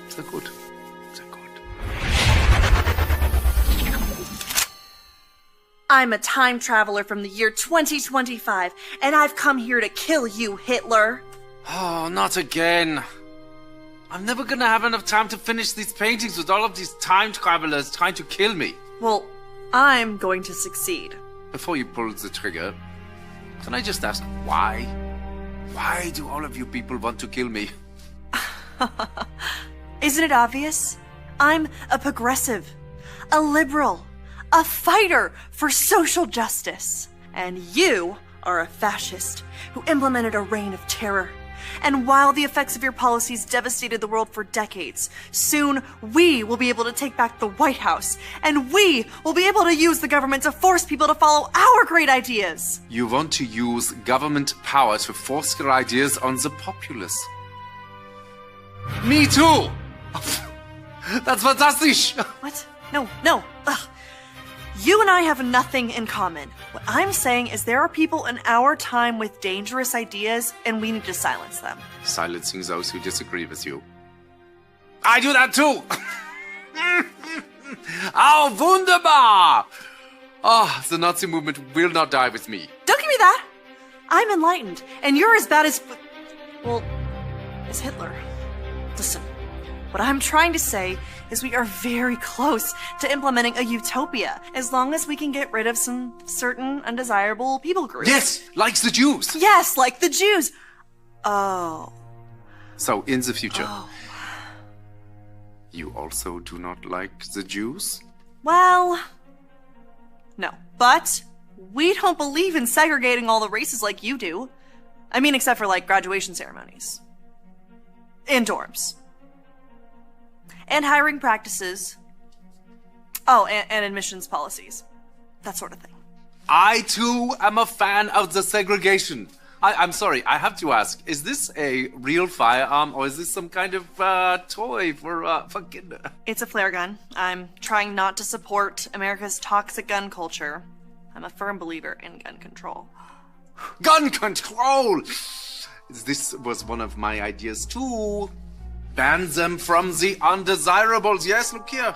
Sehr gut. Sehr gut. I'm a time traveler from the year 2025, and I've come here to kill you, Hitler. Oh, not again. I'm never gonna have enough time to finish these paintings with all of these time travelers trying to kill me. Well, I'm going to succeed. Before you pull the trigger, can I just ask why? Why do all of you people want to kill me? Isn't it obvious? I'm a progressive, a liberal, a fighter for social justice. And you are a fascist who implemented a reign of terror. And while the effects of your policies devastated the world for decades, soon we will be able to take back the White House, and we will be able to use the government to force people to follow our great ideas. You want to use government power to force your ideas on the populace. Me too! That's fantastic! What? No. Ugh. You and I have nothing in common. What I'm saying is there are people in our time with dangerous ideas, and we need to silence them. Silencing those who disagree with you. I do that too! Oh, wunderbar! Oh, the Nazi movement will not die with me. Don't give me that! I'm enlightened, and you're as bad as... well, as Hitler. Listen, what I'm trying to say is we are very close to implementing a utopia, as long as we can get rid of some certain undesirable people groups. Yes, like the Jews. Yes, like the Jews. Oh. So, in the future, you also do not like the Jews? Well, no. But we don't believe in segregating all the races like you do. I mean, except for, like, graduation ceremonies. And dorms. And hiring practices. Oh, and admissions policies. That sort of thing. I, too, am a fan of the segregation. I'm sorry, I have to ask, is this a real firearm, or is this some kind of toy for kinder? It's a flare gun. I'm trying not to support America's toxic gun culture. I'm a firm believer in gun control. Gun control! This was one of my ideas, too. Ban them from the undesirables. Yes, look here.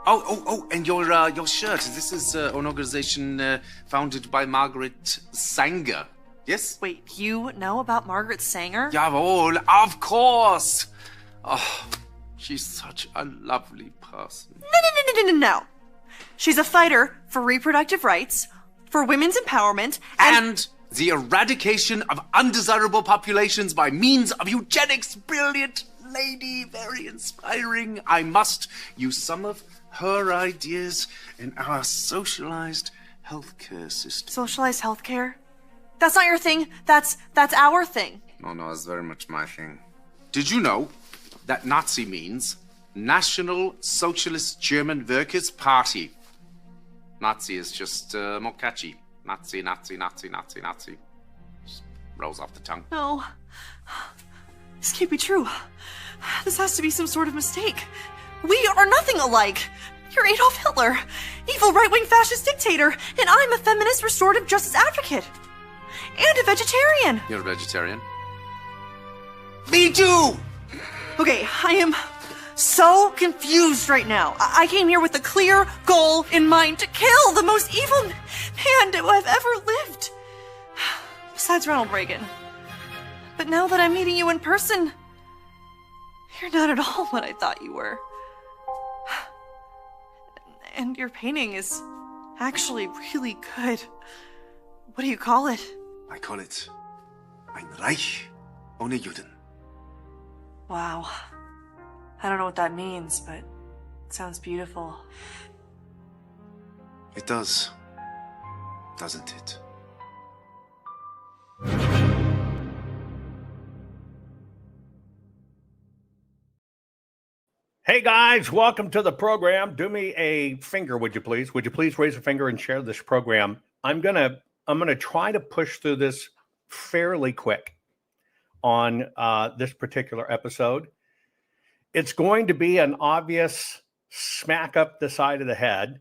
Oh, and your shirt. This is an organization founded by Margaret Sanger. Yes? Wait, you know about Margaret Sanger? Jawohl, of course. Oh, she's such a lovely person. No. She's a fighter for reproductive rights, for women's empowerment, and the eradication of undesirable populations by means of eugenics. Brilliant lady, very inspiring. I must use some of her ideas in our socialized healthcare system. Socialized healthcare? That's not your thing. That's our thing. No, it's very much my thing. Did you know that Nazi means National Socialist German Workers' Party? Nazi is just more catchy. Nazi. Just rolls off the tongue. No. This can't be true. This has to be some sort of mistake. We are nothing alike. You're Adolf Hitler, evil right-wing fascist dictator, and I'm a feminist restorative justice advocate. And a vegetarian. You're a vegetarian? Me too! Okay, I am so confused right now. I came here with a clear goal in mind to kill the most evil man who I've ever lived. Besides Ronald Reagan. But now that I'm meeting you in person, you're not at all what I thought you were. And your painting is actually really good. What do you call it? I call it Ein Reich ohne Juden. Wow. I don't know what that means, but it sounds beautiful. It does, doesn't it? Hey guys, welcome to the program. Do me a finger, would you please? Would you please raise a finger and share this program? I'm gonna try to push through this fairly quick on this particular episode. It's going to be an obvious smack up the side of the head,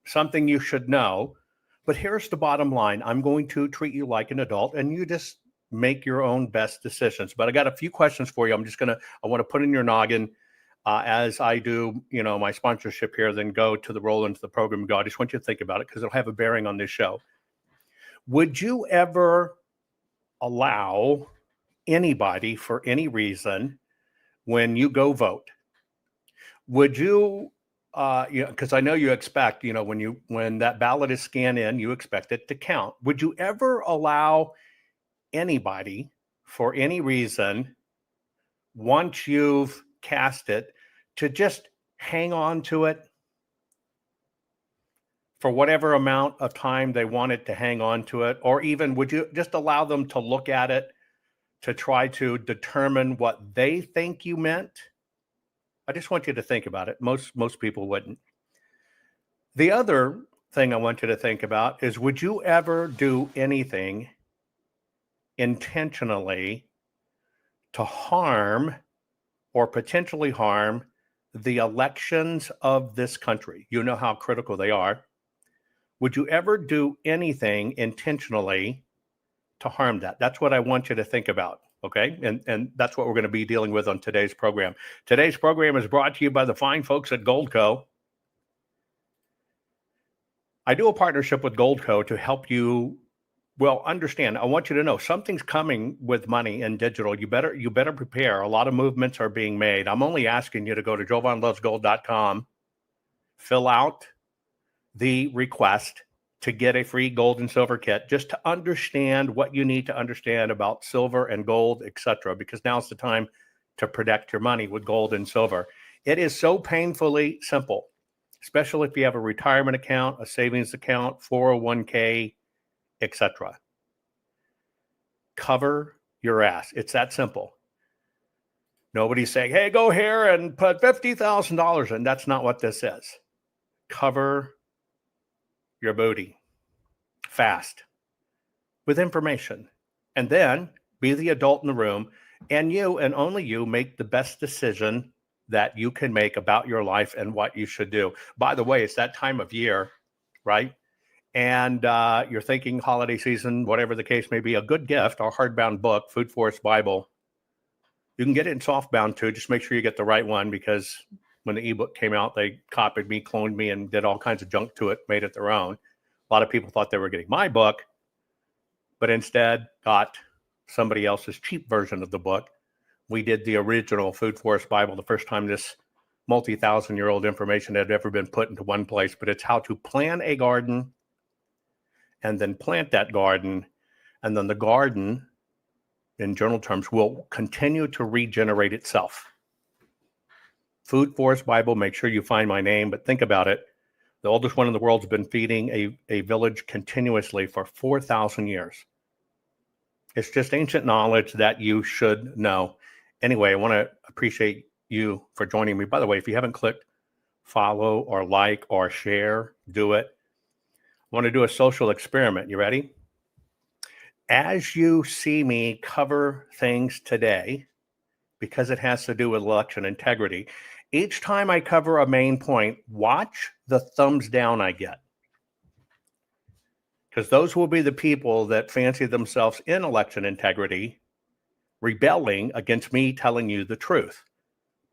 something you should know. But here's the bottom line. I'm going to treat you like an adult, and you just make your own best decisions. But I got a few questions for you. I want to put in your noggin. as I do, my sponsorship here, then go to the roll into the program and go, I just want you to think about it because it'll have a bearing on this show. Would you ever allow anybody for any reason when you go vote? Would you, because I know you expect, when that ballot is scanned in, you expect it to count. Would you ever allow anybody for any reason, once you've cast it, to just hang on to it for whatever amount of time they want it to hang on to it? Or even would you just allow them to look at it to try to determine what they think you meant? I just want you to think about it. Most people wouldn't. The other thing I want you to think about is, would you ever do anything intentionally to harm or potentially harm the elections of this country? You know how critical they are. Would you ever do anything intentionally to harm that? That's what I want you to think about, okay? And that's what we're going to be dealing with on today's program. Today's program is brought to you by the fine folks at Goldco. I do a partnership with Goldco to help you, understand. I want you to know something's coming with money and digital. You better prepare. A lot of movements are being made. I'm only asking you to go to jovanlovesgold.com, fill out the request to get a free gold and silver kit, just to understand what you need to understand about silver and gold, etc. Because now's the time to protect your money with gold and silver. It is so painfully simple, especially if you have a retirement account, a savings account, 401k, etc. Cover your ass. It's that simple. Nobody's saying, hey, go here and put $50,000 in. That's not what this is. Cover your booty fast with information, and then be the adult in the room, and you and only you make the best decision that you can make about your life and what you should do. By the way, it's that time of year, right? And you're thinking holiday season, whatever the case may be, a good gift, our hardbound book, Food Forest Bible. You can get it in softbound too. Just make sure you get the right one, because when the ebook came out, they copied me, cloned me, and did all kinds of junk to it, made it their own. A lot of people thought they were getting my book, but instead got somebody else's cheap version of the book. We did the original Food Forest Bible, the first time this multi-thousand-year-old information had ever been put into one place. But it's how to plan a garden and then plant that garden, and then the garden, in general terms, will continue to regenerate itself. Food Forest Bible, make sure you find my name, but think about it. The oldest one in the world has been feeding a village continuously for 4,000 years. It's just ancient knowledge that you should know. Anyway, I want to appreciate you for joining me. By the way, if you haven't clicked follow or like or share, do it. I want to do a social experiment. You ready? As you see me cover things today, because it has to do with election integrity, each time I cover a main point, watch the thumbs down I get. Because those will be the people that fancy themselves in election integrity, rebelling against me telling you the truth.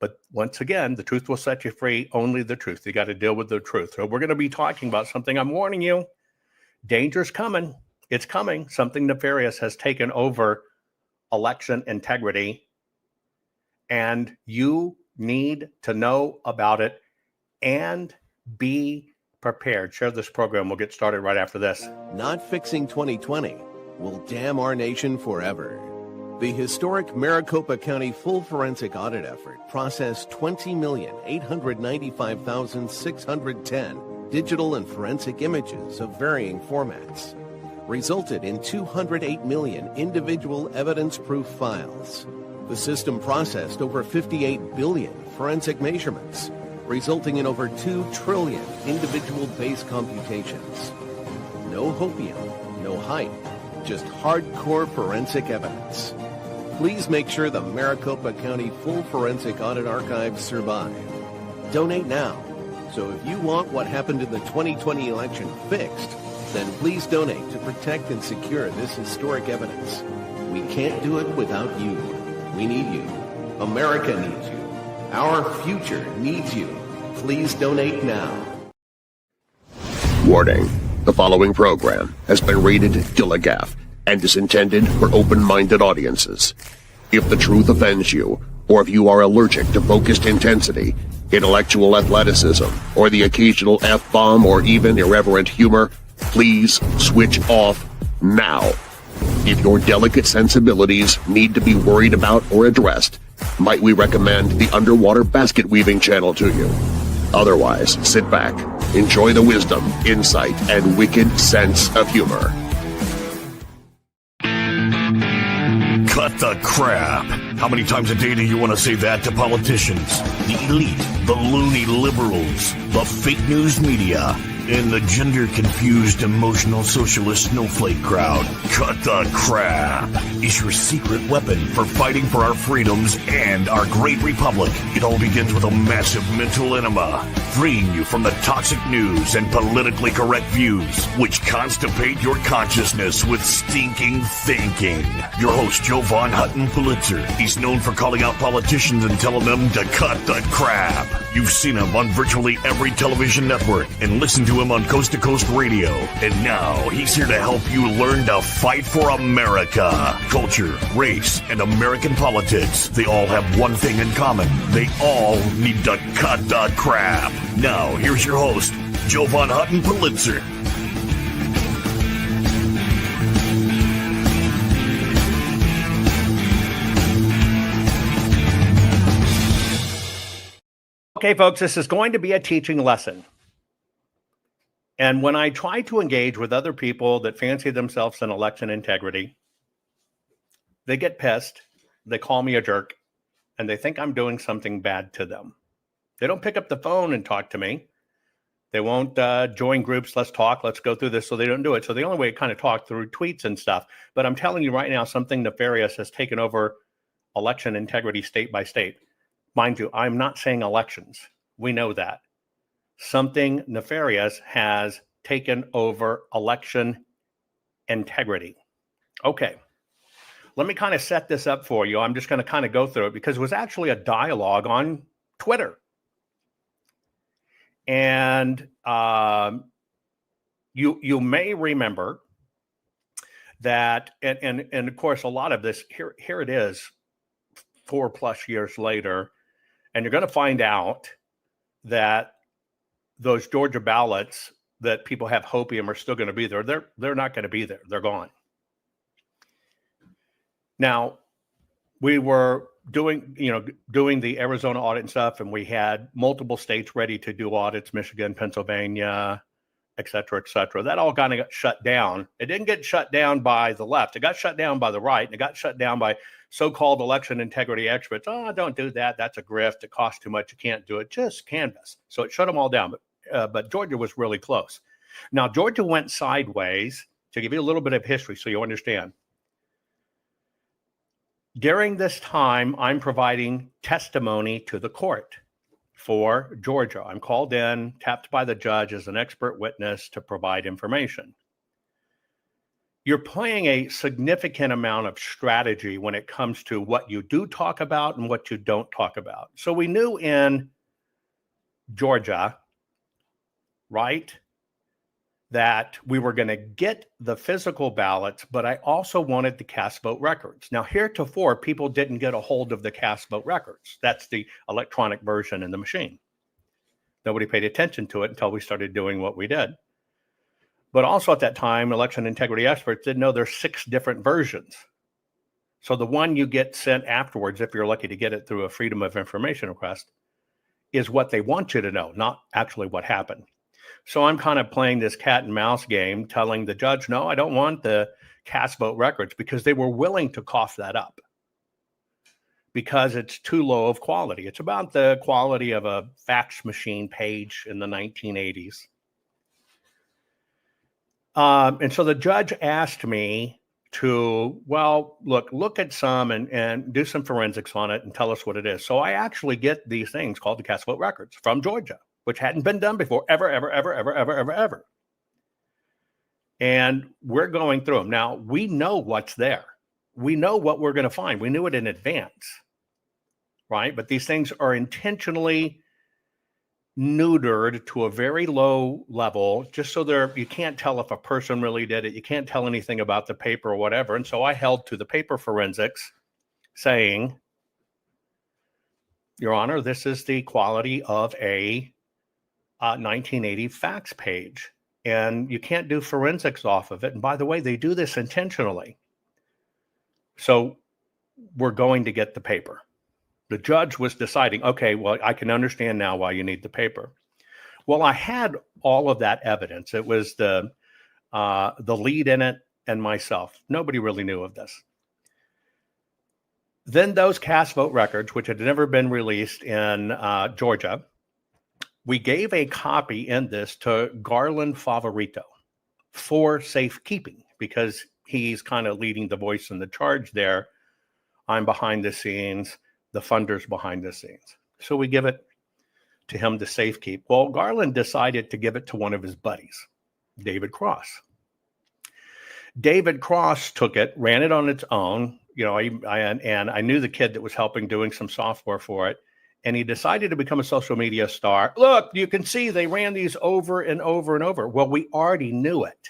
But once again, the truth will set you free, only the truth. You got to deal with the truth. So we're going to be talking about something. I'm warning you, danger's coming. It's coming. Something nefarious has taken over election integrity, and you need to know about it and be prepared. Share this program. We'll get started right after this. Not fixing 2020 will damn our nation forever. The historic Maricopa County full forensic audit effort processed 20,895,610 digital and forensic images of varying formats, resulted in 208 million individual evidence-proof files. The system processed over 58 billion forensic measurements, resulting in over 2 trillion individual base computations. No hopium, no hype, just hardcore forensic evidence. Please make sure the Maricopa County Full Forensic Audit Archives survive. Donate now. So if you want what happened in the 2020 election fixed, then please donate to protect and secure this historic evidence. We can't do it without you. We need you. America needs you. Our future needs you. Please donate now. Warning. The following program has been rated Gilligaff and is intended for open-minded audiences. If the truth offends you, or if you are allergic to focused intensity, intellectual athleticism, or the occasional F-bomb or even irreverent humor, please switch off now. If your delicate sensibilities need to be worried about or addressed, might we recommend the Underwater Basket Weaving channel to you? Otherwise, sit back, enjoy the wisdom, insight, and wicked sense of humor. Cut the crap. How many times a day do you want to say that to politicians, the elite, the loony liberals, the fake news media, and the gender-confused emotional socialist snowflake crowd? Cut the crap is your secret weapon for fighting for our freedoms and our great republic. It all begins with a massive mental enema, freeing you from the toxic news and politically correct views, which constipate your consciousness with stinking thinking. Your host, Jovan Hutton Pulitzer. He's known for calling out politicians and telling them to cut the crap. You've seen him on virtually every television network and listened to him on Coast to Coast Radio. And now he's here to help you learn to fight for America. Culture, race, and American politics. They all have one thing in common. They all need to cut the crap. Now, here's your host, Jovan Hutton Pulitzer. Okay, folks, this is going to be a teaching lesson. And when I try to engage with other people that fancy themselves in election integrity, they get pissed, they call me a jerk, and they think I'm doing something bad to them. They don't pick up the phone and talk to me. They won't join groups, let's talk, let's go through this, so they don't do it. So the only way to kind of talk through tweets and stuff. But I'm telling you right now, something nefarious has taken over election integrity state by state. Mind you, I'm not saying elections. We know that. Something nefarious has taken over election integrity. Okay, let me kind of set this up for you. I'm just going to kind of go through it because it was actually a dialogue on Twitter. And you may remember that, and of course, a lot of this, here it is 4+ years later, and you're going to find out that those Georgia ballots that people have hopium are still going to be there. They're not going to be there. They're gone. Now, we were doing the Arizona audit and stuff, and we had multiple states ready to do audits, Michigan, Pennsylvania, et cetera, et cetera. That all kind of got shut down. It didn't get shut down by the left. It got shut down by the right, and it got shut down by so-called election integrity experts. Oh, don't do that. That's a grift. It costs too much. You can't do it. Just canvass. So it shut them all down. But Georgia was really close. Now, Georgia went sideways, to give you a little bit of history so you understand. During this time, I'm providing testimony to the court for Georgia. I'm called in, tapped by the judge as an expert witness to provide information. You're playing a significant amount of strategy when it comes to what you do talk about and what you don't talk about. So we knew in Georgia, right, that we were going to get the physical ballots, but I also wanted the cast vote records. Now, heretofore, people didn't get a hold of the cast vote records. That's the electronic version in the machine. Nobody paid attention to it until we started doing what we did. But also at that time, election integrity experts didn't know there's 6 different versions. So the one you get sent afterwards, if you're lucky to get it through a Freedom of Information request, is what they want you to know, not actually what happened. So I'm kind of playing this cat and mouse game, telling the judge, no, I don't want the cast vote records, because they were willing to cough that up because it's too low of quality. It's about the quality of a fax machine page in the 1980s. And so the judge asked me to, well, look at some and do some forensics on it and tell us what it is. So I actually get these things called the cast vote records from Georgia, which hadn't been done before, ever. And we're going through them. Now, we know what's there. We know what we're going to find. We knew it in advance. right? But these things are intentionally neutered to a very low level, just so you can't tell if a person really did it. You can't tell anything about the paper or whatever. And so I held to the paper forensics, saying, Your Honor, this is the quality of a 1980 fax page, and you can't do forensics off of it. And by the way, they do this intentionally. So we're going to get the paper. The judge was deciding, okay, well, I can understand now why you need the paper. Well, I had all of that evidence. It was the lead in it and myself. Nobody really knew of this. Then those cast vote records, which had never been released in Georgia, we gave a copy in this to Garland Favorito for safekeeping, because he's kind of leading the voice in the charge there. I'm behind the scenes, the funder's behind the scenes. So we give it to him to safekeep. Well, Garland decided to give it to one of his buddies, David Cross. David Cross took it, ran it on its own. You know, I knew the kid that was helping doing some software for it. And he decided to become a social media star. Look, you can see they ran these over and over and over. Well, we already knew it.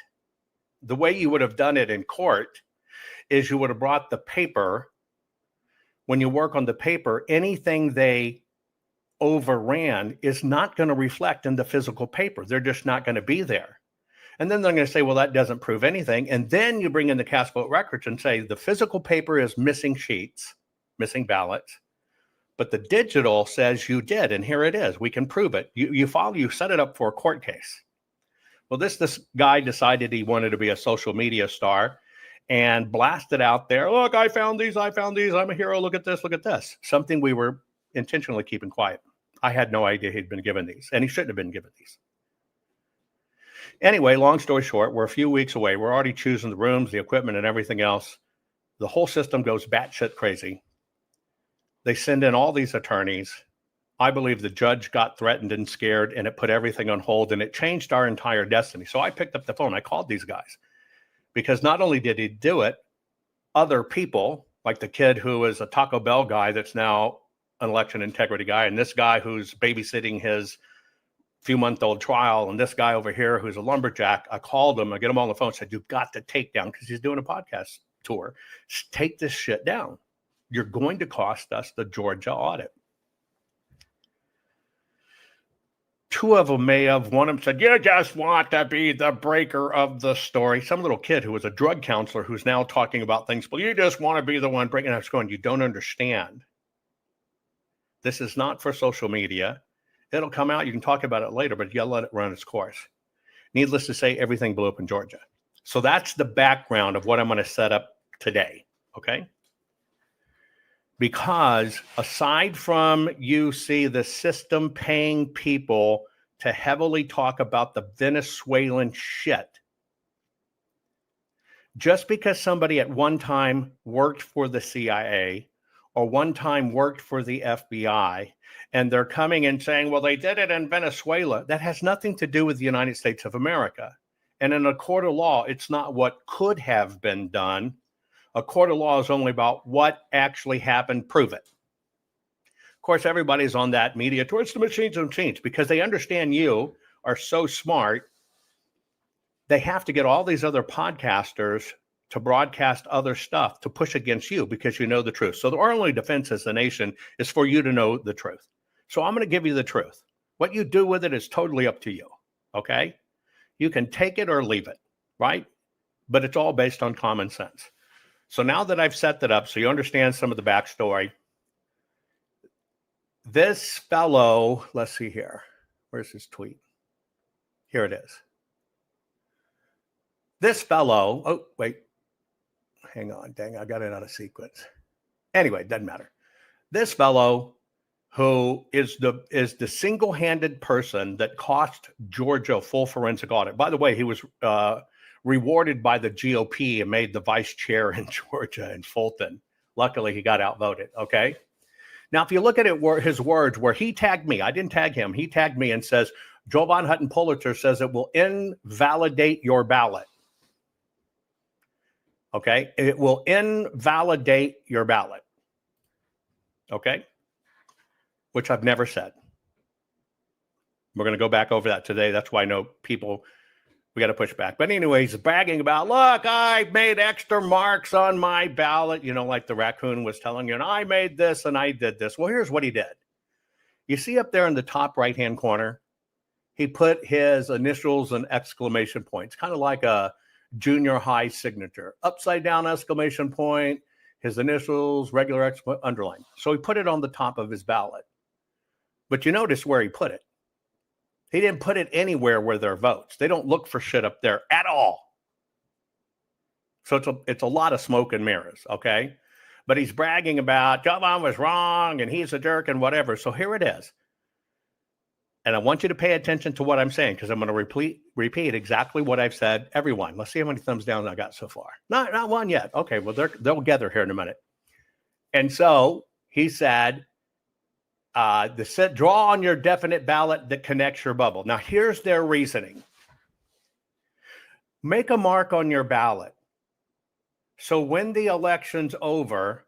The way you would have done it in court is you would have brought the paper. When you work on the paper, anything they overran is not going to reflect in the physical paper. They're just not going to be there. And then they're going to say, well, that doesn't prove anything. And then you bring in the cast vote records and say the physical paper is missing sheets, missing ballots. But the digital says you did, and here it is. We can prove it. You set it up for a court case. Well, this guy decided he wanted to be a social media star and blasted out there. Look, I found these. I'm a hero. Look at this. Something we were intentionally keeping quiet. I had no idea he'd been given these, and he shouldn't have been given these. Anyway, long story short, we're a few weeks away. We're already choosing the rooms, the equipment, and everything else. The whole system goes batshit crazy. They send in all these attorneys. I believe the judge got threatened and scared, and it put everything on hold, and it changed our entire destiny. So I picked up the phone. I called these guys, because not only did he do it, other people, like the kid who is a Taco Bell guy that's now an election integrity guy, and this guy who's babysitting his few-month-old trial, and this guy over here who's a lumberjack, I called him. I get him on the phone, said, you've got to take down, because he's doing a podcast tour. Take this shit down. You're going to cost us the Georgia audit. Two of them may have, one of them said, you just want to be the breaker of the story. Some little kid who was a drug counselor who's now talking about things, well, you just want to be the one breaking. I was going, you don't understand. This is not for social media. It'll come out. You can talk about it later, but you got to let it run its course. Needless to say, everything blew up in Georgia. So that's the background of what I'm going to set up today. Okay. Because aside from you see the system paying people to heavily talk about the Venezuelan shit, just because somebody at one time worked for the CIA or one time worked for the FBI, and they're coming and saying, well, they did it in Venezuela, that has nothing to do with the United States of America. And in a court of law, it's not what could have been done. A court of law is only about what actually happened. Prove it. Of course, everybody's on that media towards the machines and machines, because they understand you are so smart. They have to get all these other podcasters to broadcast other stuff to push against you, because you know the truth. So our only defense as a nation is for you to know the truth. So I'm going to give you the truth. What you do with it is totally up to you. Okay? You can take it or leave it, right? But it's all based on common sense. So now that I've set that up, so you understand some of the backstory, this fellow, let's see here. Where's his tweet? Here it is. This fellow, oh, wait. Hang on, dang, I got it out of sequence. Anyway, it doesn't matter. This fellow who is the single-handed person that cost Georgia a full forensic audit. By the way, he was rewarded by the GOP and made the vice chair in Georgia in Fulton. Luckily, he got outvoted, okay? Now, if you look at it, his words, where he tagged me, I didn't tag him, he tagged me and says, Jovan Hutton Pulitzer says it will invalidate your ballot. Okay? It will invalidate your ballot. Okay? which I've never said. We're going to go back over that today. That's why I know people, we got to push back. But anyways, he's bragging about, look, I made extra marks on my ballot, like the raccoon was telling you, and I made this and I did this. Well, here's what he did. You see up there in the top right-hand corner, he put his initials and exclamation points, kind of like a junior high signature. Upside down exclamation point, his initials, regular underline. So he put it on the top of his ballot. But you notice where he put it. He didn't put it anywhere where there are votes. They don't look for shit up there at all. So it's a lot of smoke and mirrors, okay? But he's bragging about Jovan was wrong and he's a jerk and whatever. So here it is. And I want you to pay attention to what I'm saying because I'm going to repeat exactly what I've said. Everyone, let's see how many thumbs down I got so far. Not one yet. Okay, well, they'll gather here in a minute. And so he said, draw on your definite ballot that connects your bubble. Now, here's their reasoning. Make a mark on your ballot. So when the election's over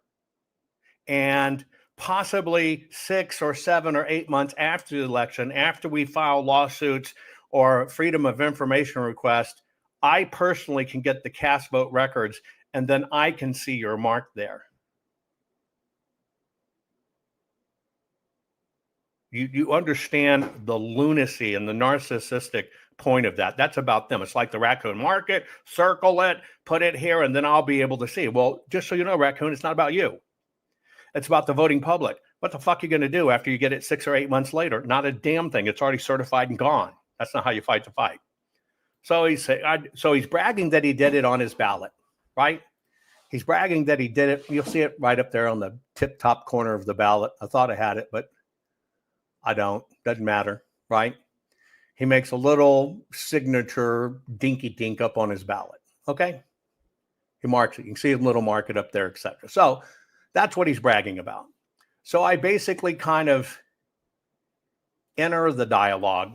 and possibly 6 or 7 or 8 months after the election, after we file lawsuits or freedom of information requests, I personally can get the cast vote records and then I can see your mark there. You understand the lunacy and the narcissistic point of that. That's about them. It's like the raccoon. Mark it, circle it, put it here, and then I'll be able to see. Well, just so you know, raccoon, it's not about you. It's about the voting public. What the fuck are you going to do after you get it 6 or 8 months later? Not a damn thing. It's already certified and gone. That's not how you fight the fight. So he's bragging that he did it on his ballot, right? He's bragging that he did it. You'll see it right up there on the tip top corner of the ballot. I thought I had it, but I don't. Doesn't matter, right? He makes a little signature dinky dink up on his ballot, okay? He marks it. You can see a little mark it up there, etc. So that's what he's bragging about. So I basically kind of enter the dialogue.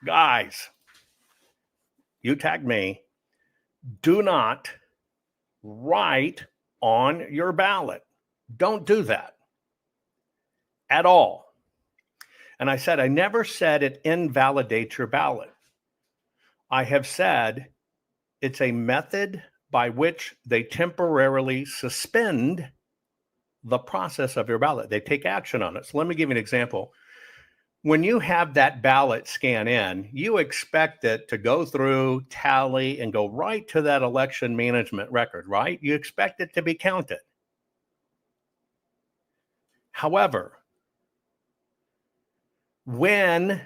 Guys, you tagged me. Do not write on your ballot. Don't do that at all. And I said, I never said it invalidates your ballot. I have said it's a method by which they temporarily suspend the process of your ballot. They take action on it. So let me give you an example. When you have that ballot scan in, you expect it to go through, tally, and go right to that election management record, right? You expect it to be counted. However, when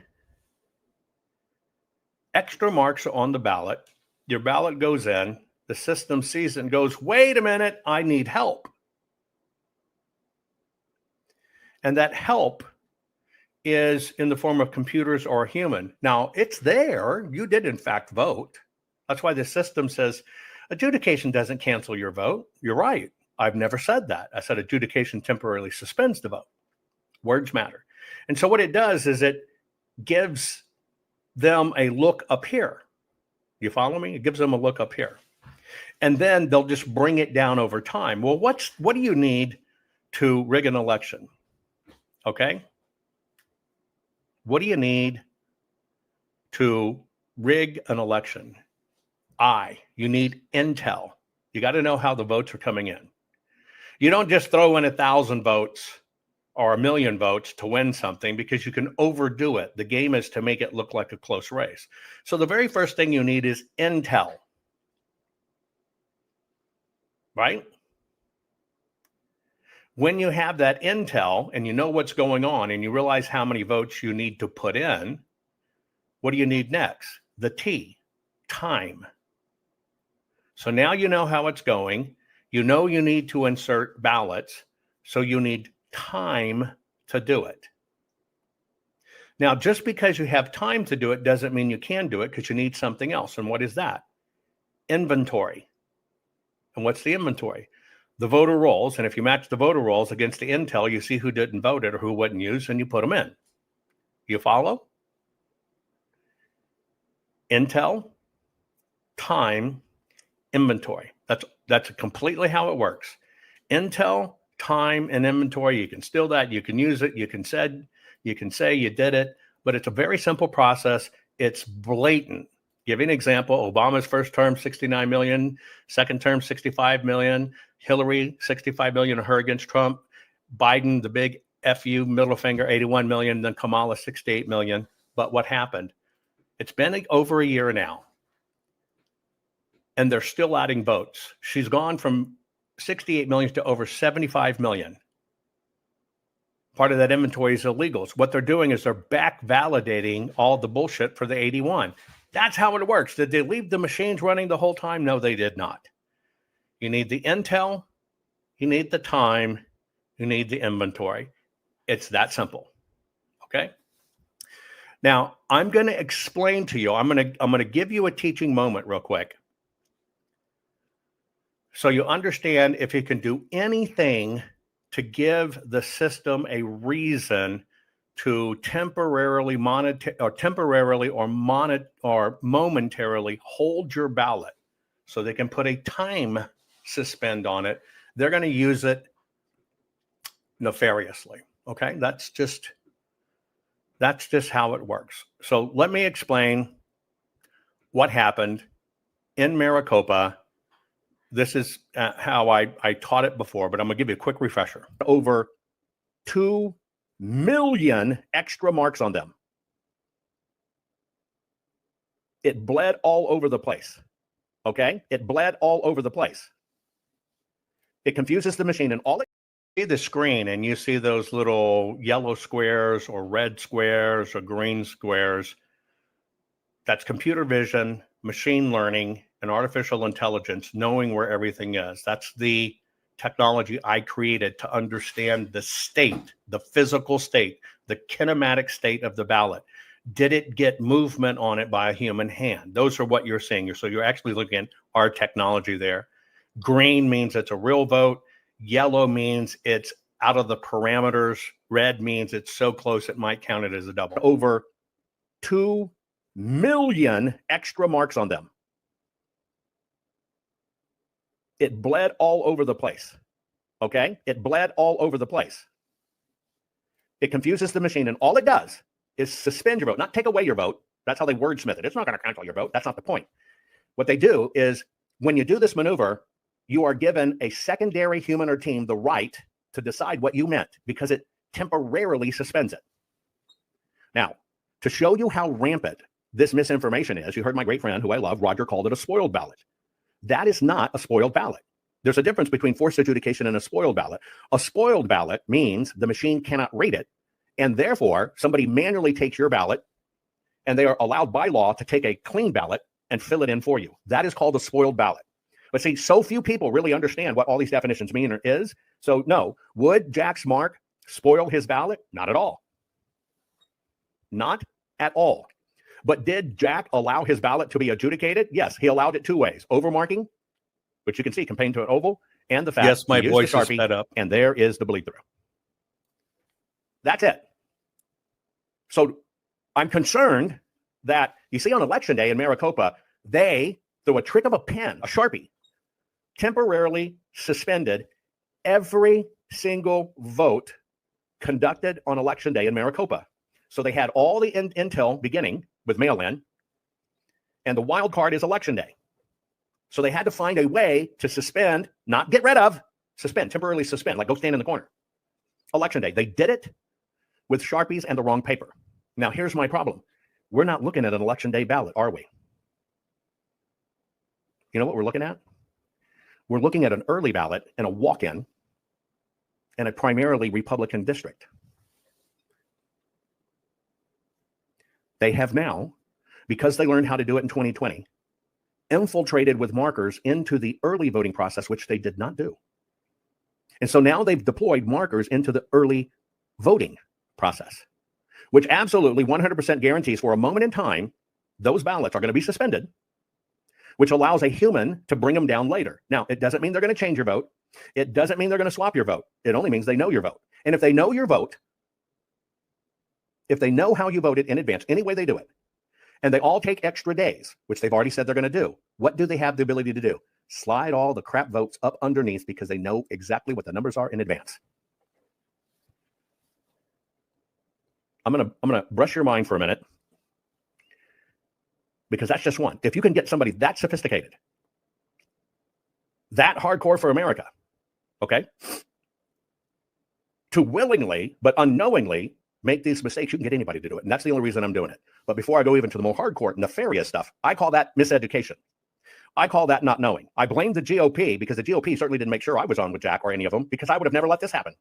extra marks are on the ballot, your ballot goes in, the system sees it and goes, wait a minute, I need help. And that help is in the form of computers or a human. Now, it's there. You did, in fact, vote. That's why the system says adjudication doesn't cancel your vote. You're right. I've never said that. I said adjudication temporarily suspends the vote. Words matter. And so what it does is it gives them a look up here. You follow me? It gives them a look up here. And then they'll just bring it down over time. Well, what do you need to rig an election? Okay? What do you need to rig an election? You need intel. You got to know how the votes are coming in. You don't just throw in 1,000 votes or 1,000,000 votes to win something because you can overdo it. The game is to make it look like a close race. So the very first thing you need is intel. Right? When you have that intel and you know what's going on and you realize how many votes you need to put in, what do you need next? The T, time. So now you know how it's going. You know you need to insert ballots, so you need time to do it. Now, just because you have time to do it doesn't mean you can do it, because you need something else. And what is that? Inventory. And what's the inventory? The voter rolls. And if you match the voter rolls against the intel, you see who didn't vote it or who wasn't used, and you put them in. You follow? Intel, time, inventory. That's completely how it works. Intel, time and inventory. You can steal that. You can use it. You can say you did it, but it's a very simple process. It's blatant. Give you an example. Obama's first term, 69 million. Second term, 65 million. Hillary, 65 million of her against Trump. Biden, the big FU middle finger, 81 million. Then Kamala, 68 million. But what happened? It's been over a year now, and they're still adding votes. She's gone from 68 million to over 75 million. Part of that inventory is illegals. What they're doing is they're back validating all the bullshit for the 81. That's how it works. Did they leave the machines running the whole time? No, they did not. You need the intel, you need the time, you need the inventory. It's that simple. Okay? Now, I'm going to explain to you. I'm going to give you a teaching moment real quick. So you understand if you can do anything to give the system a reason to temporarily or momentarily hold your ballot so they can put a time suspend on it, they're going to use it nefariously. Okay? That's just how it works. So let me explain what happened in Maricopa. This is how I taught it before, but I'm going to give you a quick refresher. Over 2 million extra marks on them. It bled all over the place. Okay? It bled all over the place. It confuses the machine, and all it see the screen and you see those little yellow squares or red squares or green squares. That's computer vision, machine learning, and artificial intelligence knowing where everything is. That's the technology I created to understand the state, the physical state, the kinematic state of the ballot. Did it get movement on it by a human hand? Those are what you're seeing. So you're actually looking at our technology there. Green means it's a real vote. Yellow means it's out of the parameters. Red means it's so close it might count it as a double. Over 2 million extra marks on them. It bled all over the place. Okay? It bled all over the place. It confuses the machine, and all it does is suspend your vote, not take away your vote. That's how they wordsmith it. It's not going to cancel your vote. That's not the point. What they do is when you do this maneuver, you are given a secondary human or team the right to decide what you meant because it temporarily suspends it. Now, to show you how rampant this misinformation is, you heard my great friend who I love, Roger, called it a spoiled ballot. That is not a spoiled ballot. There's a difference between forced adjudication and a spoiled ballot. A spoiled ballot means the machine cannot rate it, and therefore somebody manually takes your ballot, and they are allowed by law to take a clean ballot and fill it in for you. That is called a spoiled ballot. But see, so few people really understand what all these definitions mean or is. So no, would Jack's mark spoil his ballot? Not at all. Not at all. But did Jack allow his ballot to be adjudicated? Yes, he allowed it 2 ways. Overmarking, which you can see compared to an oval, and the fact yes, my voice is sped up. And there is the bleed through. That's it. So I'm concerned that you see on election day in Maricopa, they, through a trick of a pen, a Sharpie, temporarily suspended every single vote conducted on election day in Maricopa. So they had all the intel beginning with mail-in, and the wild card is election day. So they had to find a way to suspend, not get rid of, suspend, temporarily suspend, like go stand in the corner. Election day. They did it with Sharpies and the wrong paper. Now, here's my problem. We're not looking at an election day ballot, are we? You know what we're looking at? We're looking at an early ballot and a walk-in in a primarily Republican district. They have now, because they learned how to do it in 2020, infiltrated with markers into the early voting process, which they did not do. And so now they've deployed markers into the early voting process, which absolutely 100% guarantees for a moment in time, those ballots are going to be suspended, which allows a human to bring them down later. Now, it doesn't mean they're going to change your vote. It doesn't mean they're going to swap your vote. It only means they know your vote. And if they know your vote, if they know how you voted in advance, any way they do it, and they all take extra days, which they've already said they're going to do, what do they have the ability to do? slide all the crap votes up underneath because they know exactly what the numbers are in advance. I'm gonna brush your mind for a minute, because that's just one. If you can get somebody that sophisticated, that hardcore for America, okay, to willingly but unknowingly make these mistakes, you can get anybody to do it. And that's the only reason I'm doing it. But before I go even to the more hardcore, nefarious stuff, I call that miseducation. I call that not knowing. I blame the GOP, because the GOP certainly didn't make sure I was on with Jack or any of them, because I would have never let this happen.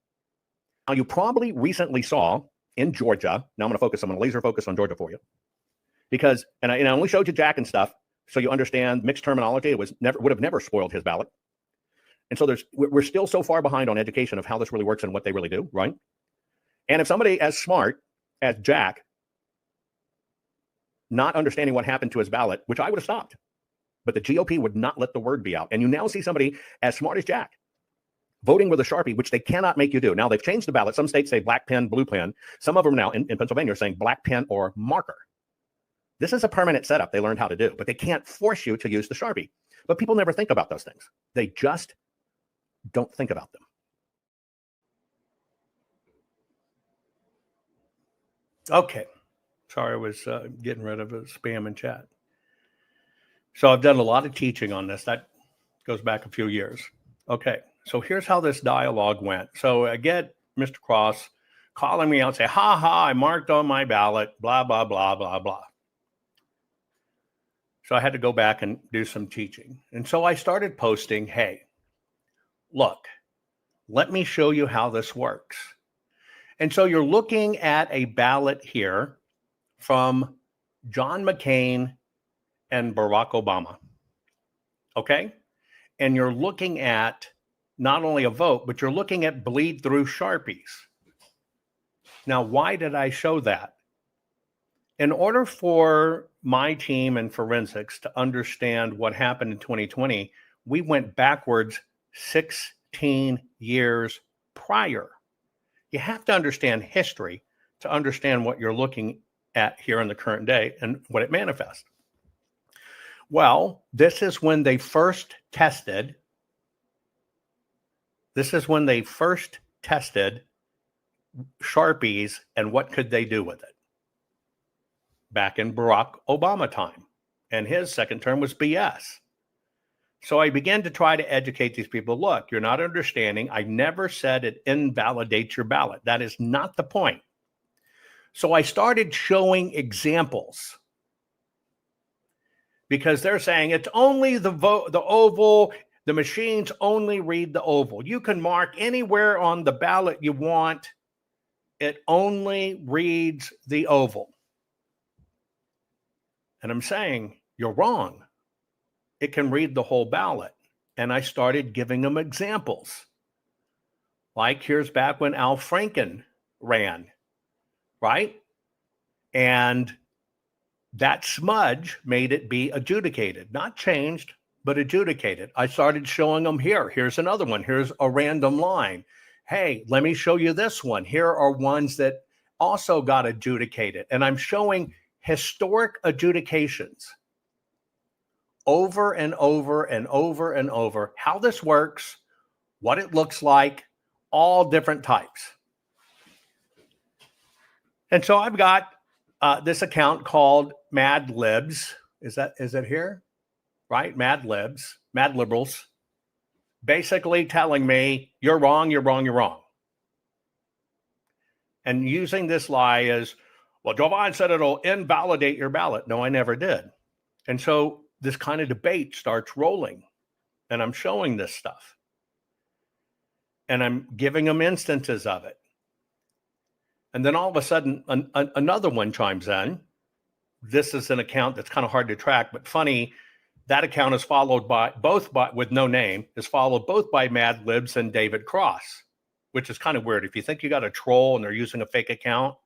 Now, you probably recently saw in Georgia, now I'm going to laser focus on Georgia for you, because, and I only showed you Jack and stuff, so you understand mixed terminology. It would have never spoiled his ballot. And so we're still so far behind on education of how this really works and what they really do, right? And if somebody as smart as Jack, not understanding what happened to his ballot, which I would have stopped, but the GOP would not let the word be out. And you now see somebody as smart as Jack voting with a Sharpie, which they cannot make you do. Now, they've changed the ballot. Some states say black pen, blue pen. Some of them now in Pennsylvania are saying black pen or marker. This is a permanent setup they learned how to do, but they can't force you to use the Sharpie. But people never think about those things. They just don't think about them. Okay. Sorry, I was getting rid of a spam in chat. So I've done a lot of teaching on this. That goes back a few years. Okay. So here's how this dialogue went. So I get Mr. Cross calling me out and say, ha ha, I marked on my ballot, blah, blah, blah, blah, blah. So I had to go back and do some teaching. And so I started posting, hey, look, let me show you how this works. And so you're looking at a ballot here from John McCain and Barack Obama. Okay? And you're looking at not only a vote, but you're looking at bleed through Sharpies. Now, why did I show that? In order for my team and forensics to understand what happened in 2020, we went backwards 16 years prior. You have to understand history to understand what you're looking at here in the current day and what it manifests. Well, this is when they first tested. This is when they first tested Sharpies and what could they do with it. Back in Barack Obama time. And his second term was BS. So I began to try to educate these people. Look, you're not understanding. I never said it invalidates your ballot. That is not the point. So I started showing examples. Because they're saying it's only the oval, the machines only read the oval. You can mark anywhere on the ballot you want. It only reads the oval. And I'm saying, you're wrong. It can read the whole ballot. And I started giving them examples. Like here's back when Al Franken ran, right? And that smudge made it be adjudicated, not changed, but adjudicated. I started showing them here. Here's another one. Here's a random line. Hey, let me show you this one. Here are ones that also got adjudicated. And I'm showing historic adjudications over and over and over and over, how this works, what it looks like, all different types. And so I've got this account called Mad Libs. Is it here? Right? Mad Libs, Mad Liberals, basically telling me, you're wrong, you're wrong, you're wrong. And using this lie as, well, Jovan said it'll invalidate your ballot. No, I never did. And so this kind of debate starts rolling. And I'm showing this stuff. And I'm giving them instances of it. And then all of a sudden, another one chimes in. This is an account that's kind of hard to track, but funny. That account is followed by with no name, is followed both by Mad Libs and David Cross, which is kind of weird. If you think you got a troll and they're using a fake account,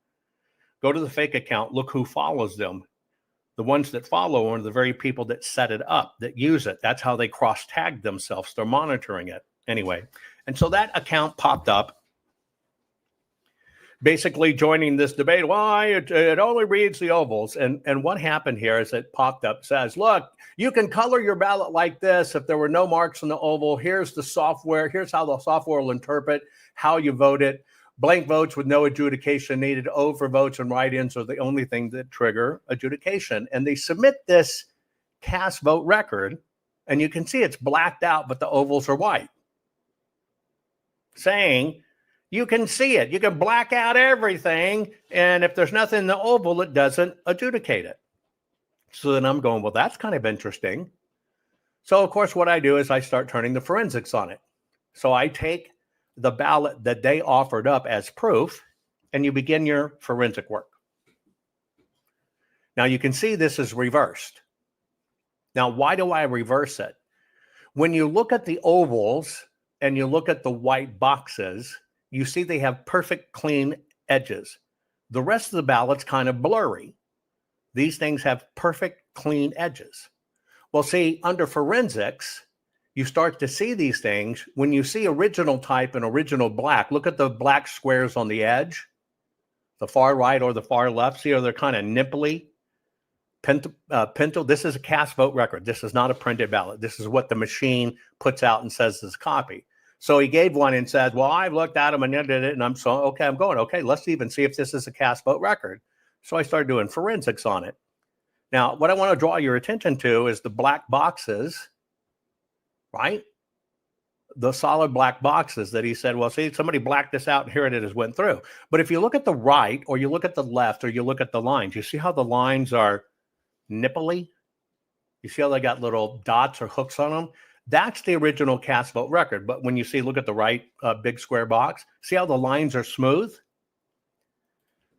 go to the fake account, look who follows them. The ones that follow are the very people that set it up, that use it. That's how they cross-tag themselves. They're monitoring it. Anyway, and so that account popped up. basically joining this debate. Why it only reads the ovals. And what happened here is it popped up, says, look, you can color your ballot like this. If there were no marks on the oval, here's the software. Here's how the software will interpret how you voted. Blank votes with no adjudication needed. Overvotes and write-ins are the only thing that trigger adjudication. And they submit this cast vote record, and you can see it's blacked out, but the ovals are white, saying you can see it. You can black out everything, and if there's nothing in the oval, it doesn't adjudicate it. So then I'm going, well, that's kind of interesting. So, of course, what I do is I start turning the forensics on it. So I take the ballot that they offered up as proof, and you begin your forensic work. Now, you can see this is reversed. Now, why do I reverse it? When you look at the ovals and you look at the white boxes, you see they have perfect, clean edges. The rest of the ballot's kind of blurry. These things have perfect, clean edges. Well, see, under forensics, you start to see these things. When you see original type and original black, look at the black squares on the edge, the far right or the far left. See how they're kind of nipply? Pinto, this is a cast vote record. This is not a printed ballot. This is what the machine puts out and says is a copy. So he gave one and said, well, I've looked at them and did it. And I'm so, okay, I'm going, okay, let's even see if this is a cast vote record. So I started doing forensics on it. Now, what I want to draw your attention to is the black boxes, right? The solid black boxes that he said, well, see, somebody blacked this out and here it is, went through. But if you look at the right or you look at the left or you look at the lines, you see how the lines are nipply? You see how they got little dots or hooks on them? That's the original cast vote record. But when you see, look at the right big square box, see how the lines are smooth?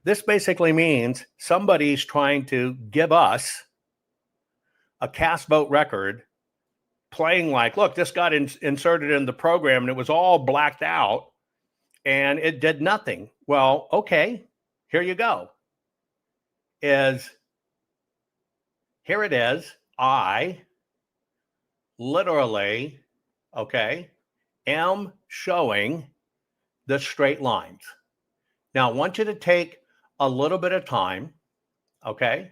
This basically means somebody's trying to give us a cast vote record playing like, look, this got inserted in the program and it was all blacked out and it did nothing. Well, okay, here you go. Here it is. I literally, okay, am showing the straight lines. Now, I want you to take a little bit of time, okay?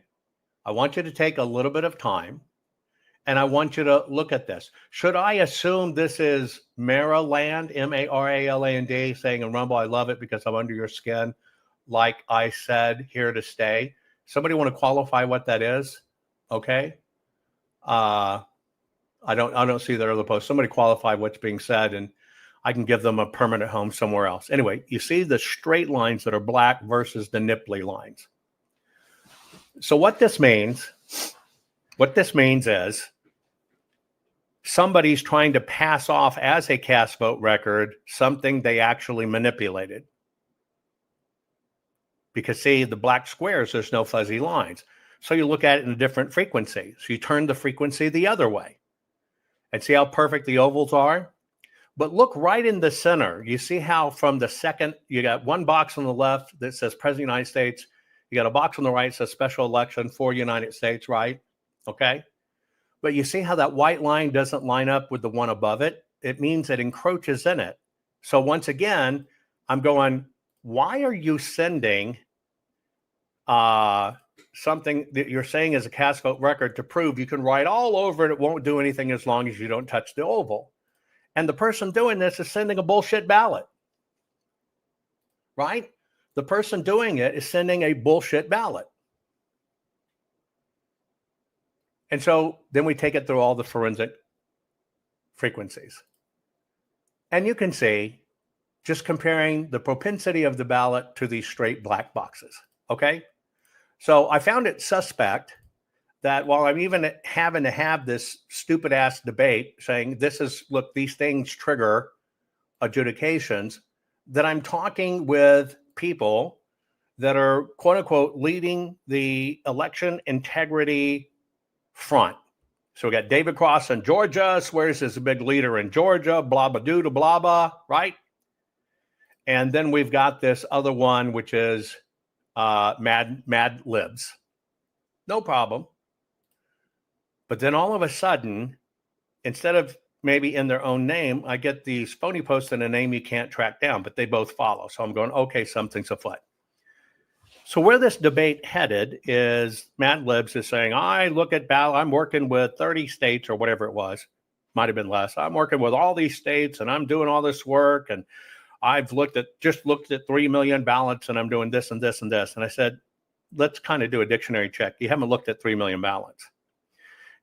I want you to take a little bit of time, and I want you to look at this. Should I assume this is Maryland, M-A-R-A-L-A-N-D, saying in Rumble, I love it because I'm under your skin, like I said, here to stay? Somebody want to qualify what that is? Okay. I don't see that other post. Somebody qualify what's being said, and I can give them a permanent home somewhere else. Anyway, you see the straight lines that are black versus the nipply lines. So what this means is somebody's trying to pass off as a cast vote record something they actually manipulated. Because see, the black squares, there's no fuzzy lines. So you look at it in a different frequency. So you turn the frequency the other way. And see how perfect the ovals are? But look right in the center. You see how from the second, you got one box on the left that says President of the United States. You got a box on the right that says Special Election for United States, right? Okay. But you see how that white line doesn't line up with the one above it? It means it encroaches in it. So once again, I'm going, why are you sending something that you're saying is a cast vote record to prove you can write all over it? It won't do anything as long as you don't touch the oval. And the person doing this is sending a bullshit ballot, right? The person doing it is sending a bullshit ballot. And so then we take it through all the forensic frequencies. And you can see, just comparing the propensity of the ballot to these straight black boxes, okay? So I found it suspect that while I'm even having to have this stupid ass debate saying look, these things trigger adjudications, that I'm talking with people that are quote unquote leading the election integrity front. So we got David Cross in Georgia, swears he's a big leader in Georgia, blah, blah, doo, blah, blah, right? And then we've got this other one, which is Mad Libs. No problem. But then all of a sudden, instead of maybe in their own name, I get these phony posts in a name you can't track down, but they both follow. So I'm going, okay, something's afoot. So where this debate headed is Mad Libs is saying, I look at ballot, I'm working with 30 states or whatever it was, might have been less. I'm working with all these states and I'm doing all this work. And I've looked at 3 million ballots and I'm doing this and this and this. And I said, let's kind of do a dictionary check. You haven't looked at 3 million ballots.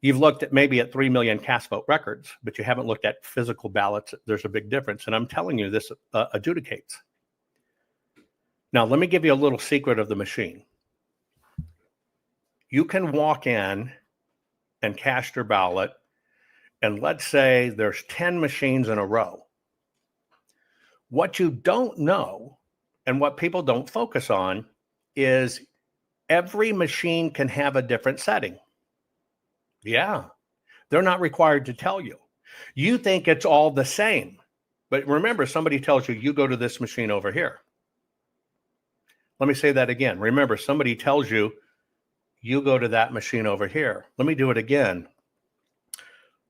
You've looked at maybe at 3 million cast vote records, but you haven't looked at physical ballots. There's a big difference. And I'm telling you, this adjudicates. Now, let me give you a little secret of the machine. You can walk in and cast your ballot, and let's say there's 10 machines in a row. What you don't know and what people don't focus on is every machine can have a different setting. Yeah, they're not required to tell you. You think it's all the same. But remember, somebody tells you, you go to this machine over here. Let me say that again. Remember, somebody tells you, you go to that machine over here. Let me do it again.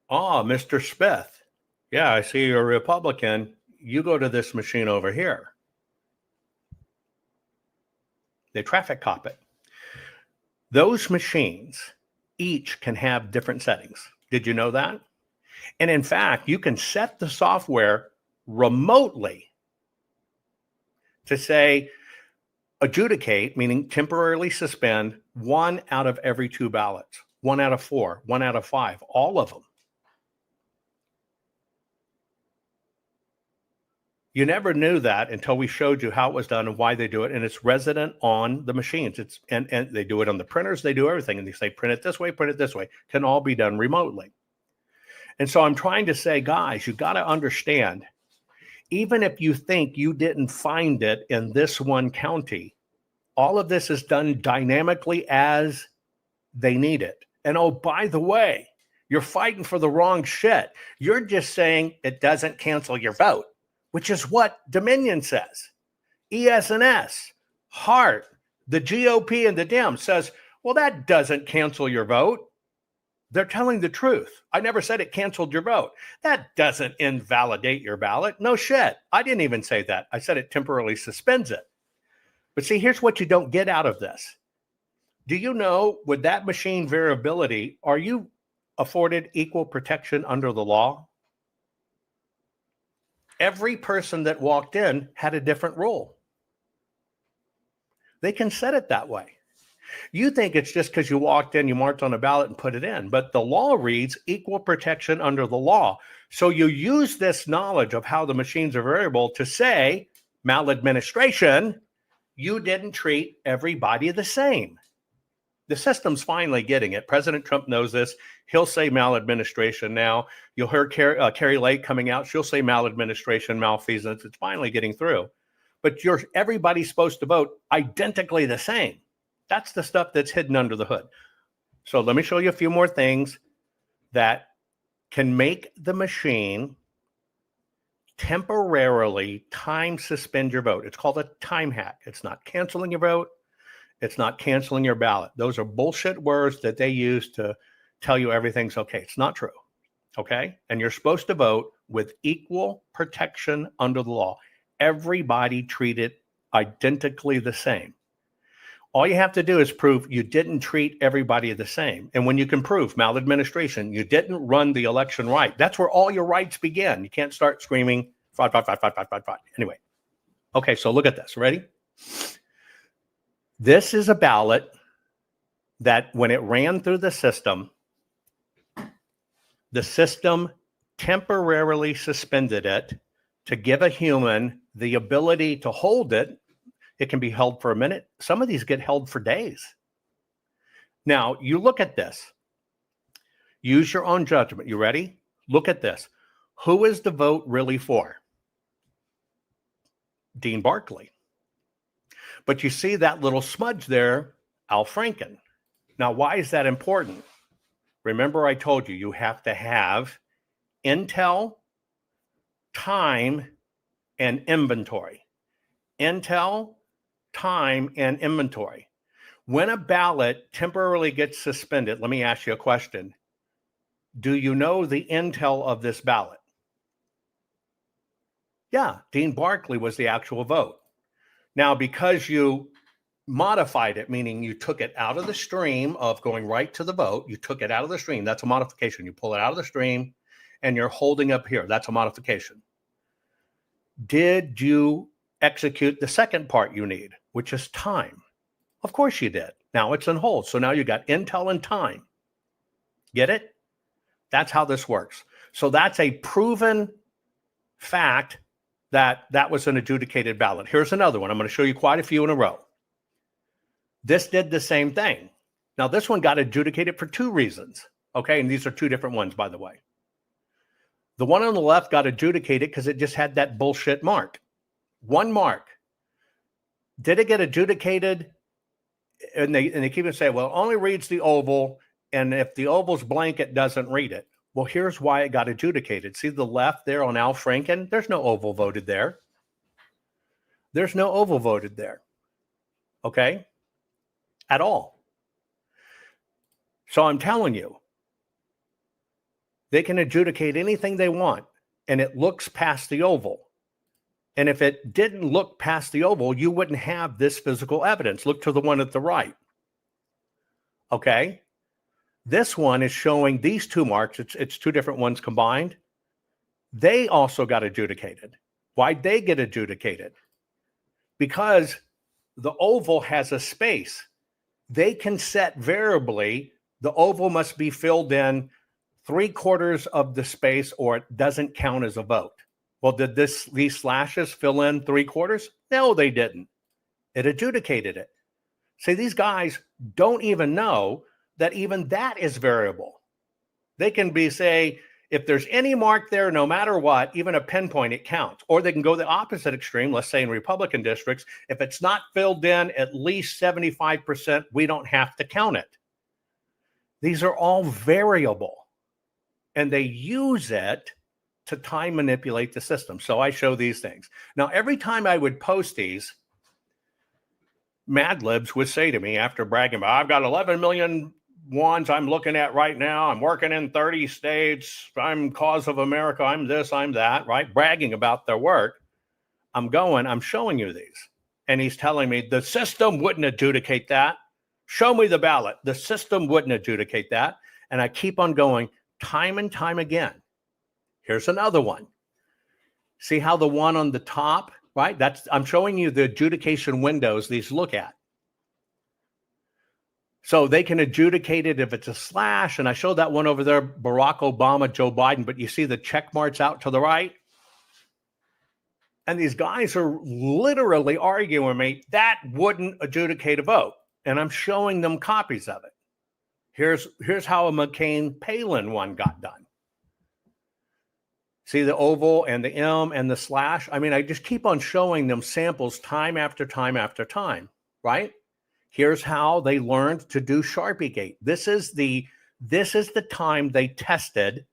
Oh, Mr. Smith. Yeah, I see you're a Republican. You go to this machine over here. They traffic cop it. Those machines each can have different settings. Did you know that? And in fact, you can set the software remotely to say, adjudicate, meaning temporarily suspend 1 out of every 2 ballots, 1 out of 4, 1 out of 5, all of them. You never knew that until we showed you how it was done and why they do it. And it's resident on the machines. And they do it on the printers. They do everything. And they say, print it this way, print it this way. Can all be done remotely. And so I'm trying to say, guys, you got to understand, even if you think you didn't find it in this one county, all of this is done dynamically as they need it. And oh, by the way, you're fighting for the wrong shit. You're just saying it doesn't cancel your vote, which is what Dominion says. ES&S, Hart, the GOP and the Dems says, well, that doesn't cancel your vote. They're telling the truth. I never said it canceled your vote. That doesn't invalidate your ballot. No shit. I didn't even say that. I said it temporarily suspends it. But see, here's what you don't get out of this. Do you know, with that machine variability, are you afforded equal protection under the law? Every person that walked in had a different rule. They can set it that way. You think it's just because you walked in, you marked on a ballot and put it in, but the law reads equal protection under the law. So you use this knowledge of how the machines are variable to say, maladministration, you didn't treat everybody the same. The system's finally getting it. President Trump knows this. He'll say maladministration now. You'll hear Carrie Lake coming out. She'll say maladministration, malfeasance. It's finally getting through. But everybody's supposed to vote identically the same. That's the stuff that's hidden under the hood. So let me show you a few more things that can make the machine temporarily time suspend your vote. It's called a time hack. It's not canceling your vote. It's not canceling your ballot. Those are bullshit words that they use to tell you everything's okay. It's not true. Okay? And you're supposed to vote with equal protection under the law. Everybody treated identically the same. All you have to do is prove you didn't treat everybody the same. And when you can prove maladministration, you didn't run the election right, that's where all your rights begin. You can't start screaming, fraud, fraud, fraud, fraud, fraud, fraud, fraud. Anyway. Okay, so look at this. Ready? This is a ballot that when it ran through the system temporarily suspended it to give a human the ability to hold it. It can be held for a minute. Some of these get held for days. Now, you look at this. Use your own judgment. You ready? Look at this. Who is the vote really for? Dean Barkley. But you see that little smudge there, Al Franken. Now, why is that important? Remember, I told you, you have to have intel, time, and inventory. Intel, time, and inventory. When a ballot temporarily gets suspended, let me ask you a question. Do you know the intel of this ballot? Yeah, Dean Barkley was the actual vote. Now, because you modified it, meaning you took it out of the stream of going right to the vote, you took it out of the stream. That's a modification. You pull it out of the stream and you're holding up here. That's a modification. Did you execute the second part you need, which is time? Of course you did. Now it's on hold. So now you got intel and time. Get it? That's how this works. So that's a proven fact that that was an adjudicated ballot. Here's another one. I'm going to show you quite a few in a row. This did the same thing. Now this one got adjudicated for two reasons. Okay, and these are two different ones, by the way. The one on the left got adjudicated because it just had that bullshit mark. One mark. Did it get adjudicated? And they keep on saying, well, it only reads the oval, and if the oval's blank, it doesn't read it. Well, here's why it got adjudicated. See the left there on Al Franken? There's no oval voted there. There's no oval voted there. Okay? At all. So I'm telling you, they can adjudicate anything they want, and it looks past the oval. And if it didn't look past the oval, you wouldn't have this physical evidence. Look to the one at the right. Okay? This one is showing these two marks. It's two different ones combined. They also got adjudicated. Why'd they get adjudicated? Because the oval has a space. They can set variably, the oval must be filled in 3/4 of the space or it doesn't count as a vote. Well, did these slashes fill in 3/4? No, they didn't. It adjudicated it. See, these guys don't even know that even that is variable. They can be, say, if there's any mark there, no matter what, even a pinpoint, it counts. Or they can go the opposite extreme, let's say in Republican districts, if it's not filled in at least 75%, we don't have to count it. These are all variable, and they use it to time manipulate the system. So I show these things. Now, every time I would post these, Mad Libs would say to me after bragging about, I've got 11 million ones I'm looking at right now. I'm working in 30 states. I'm cause of America. I'm this, I'm that, right? Bragging about their work. I'm showing you these. And he's telling me the system wouldn't adjudicate that. Show me the ballot. The system wouldn't adjudicate that. And I keep on going time and time again. Here's another one. See how the one on the top, right? I'm showing you the adjudication windows these look at. So they can adjudicate it if it's a slash. And I showed that one over there, Barack Obama, Joe Biden, but you see the check marks out to the right? And these guys are literally arguing with me, that wouldn't adjudicate a vote. And I'm showing them copies of it. Here's how a McCain-Palin one got done. See the oval and the M and the slash? I mean, I just keep on showing them samples time after time after time, right? Here's how they learned to do Sharpiegate. This is the time they tested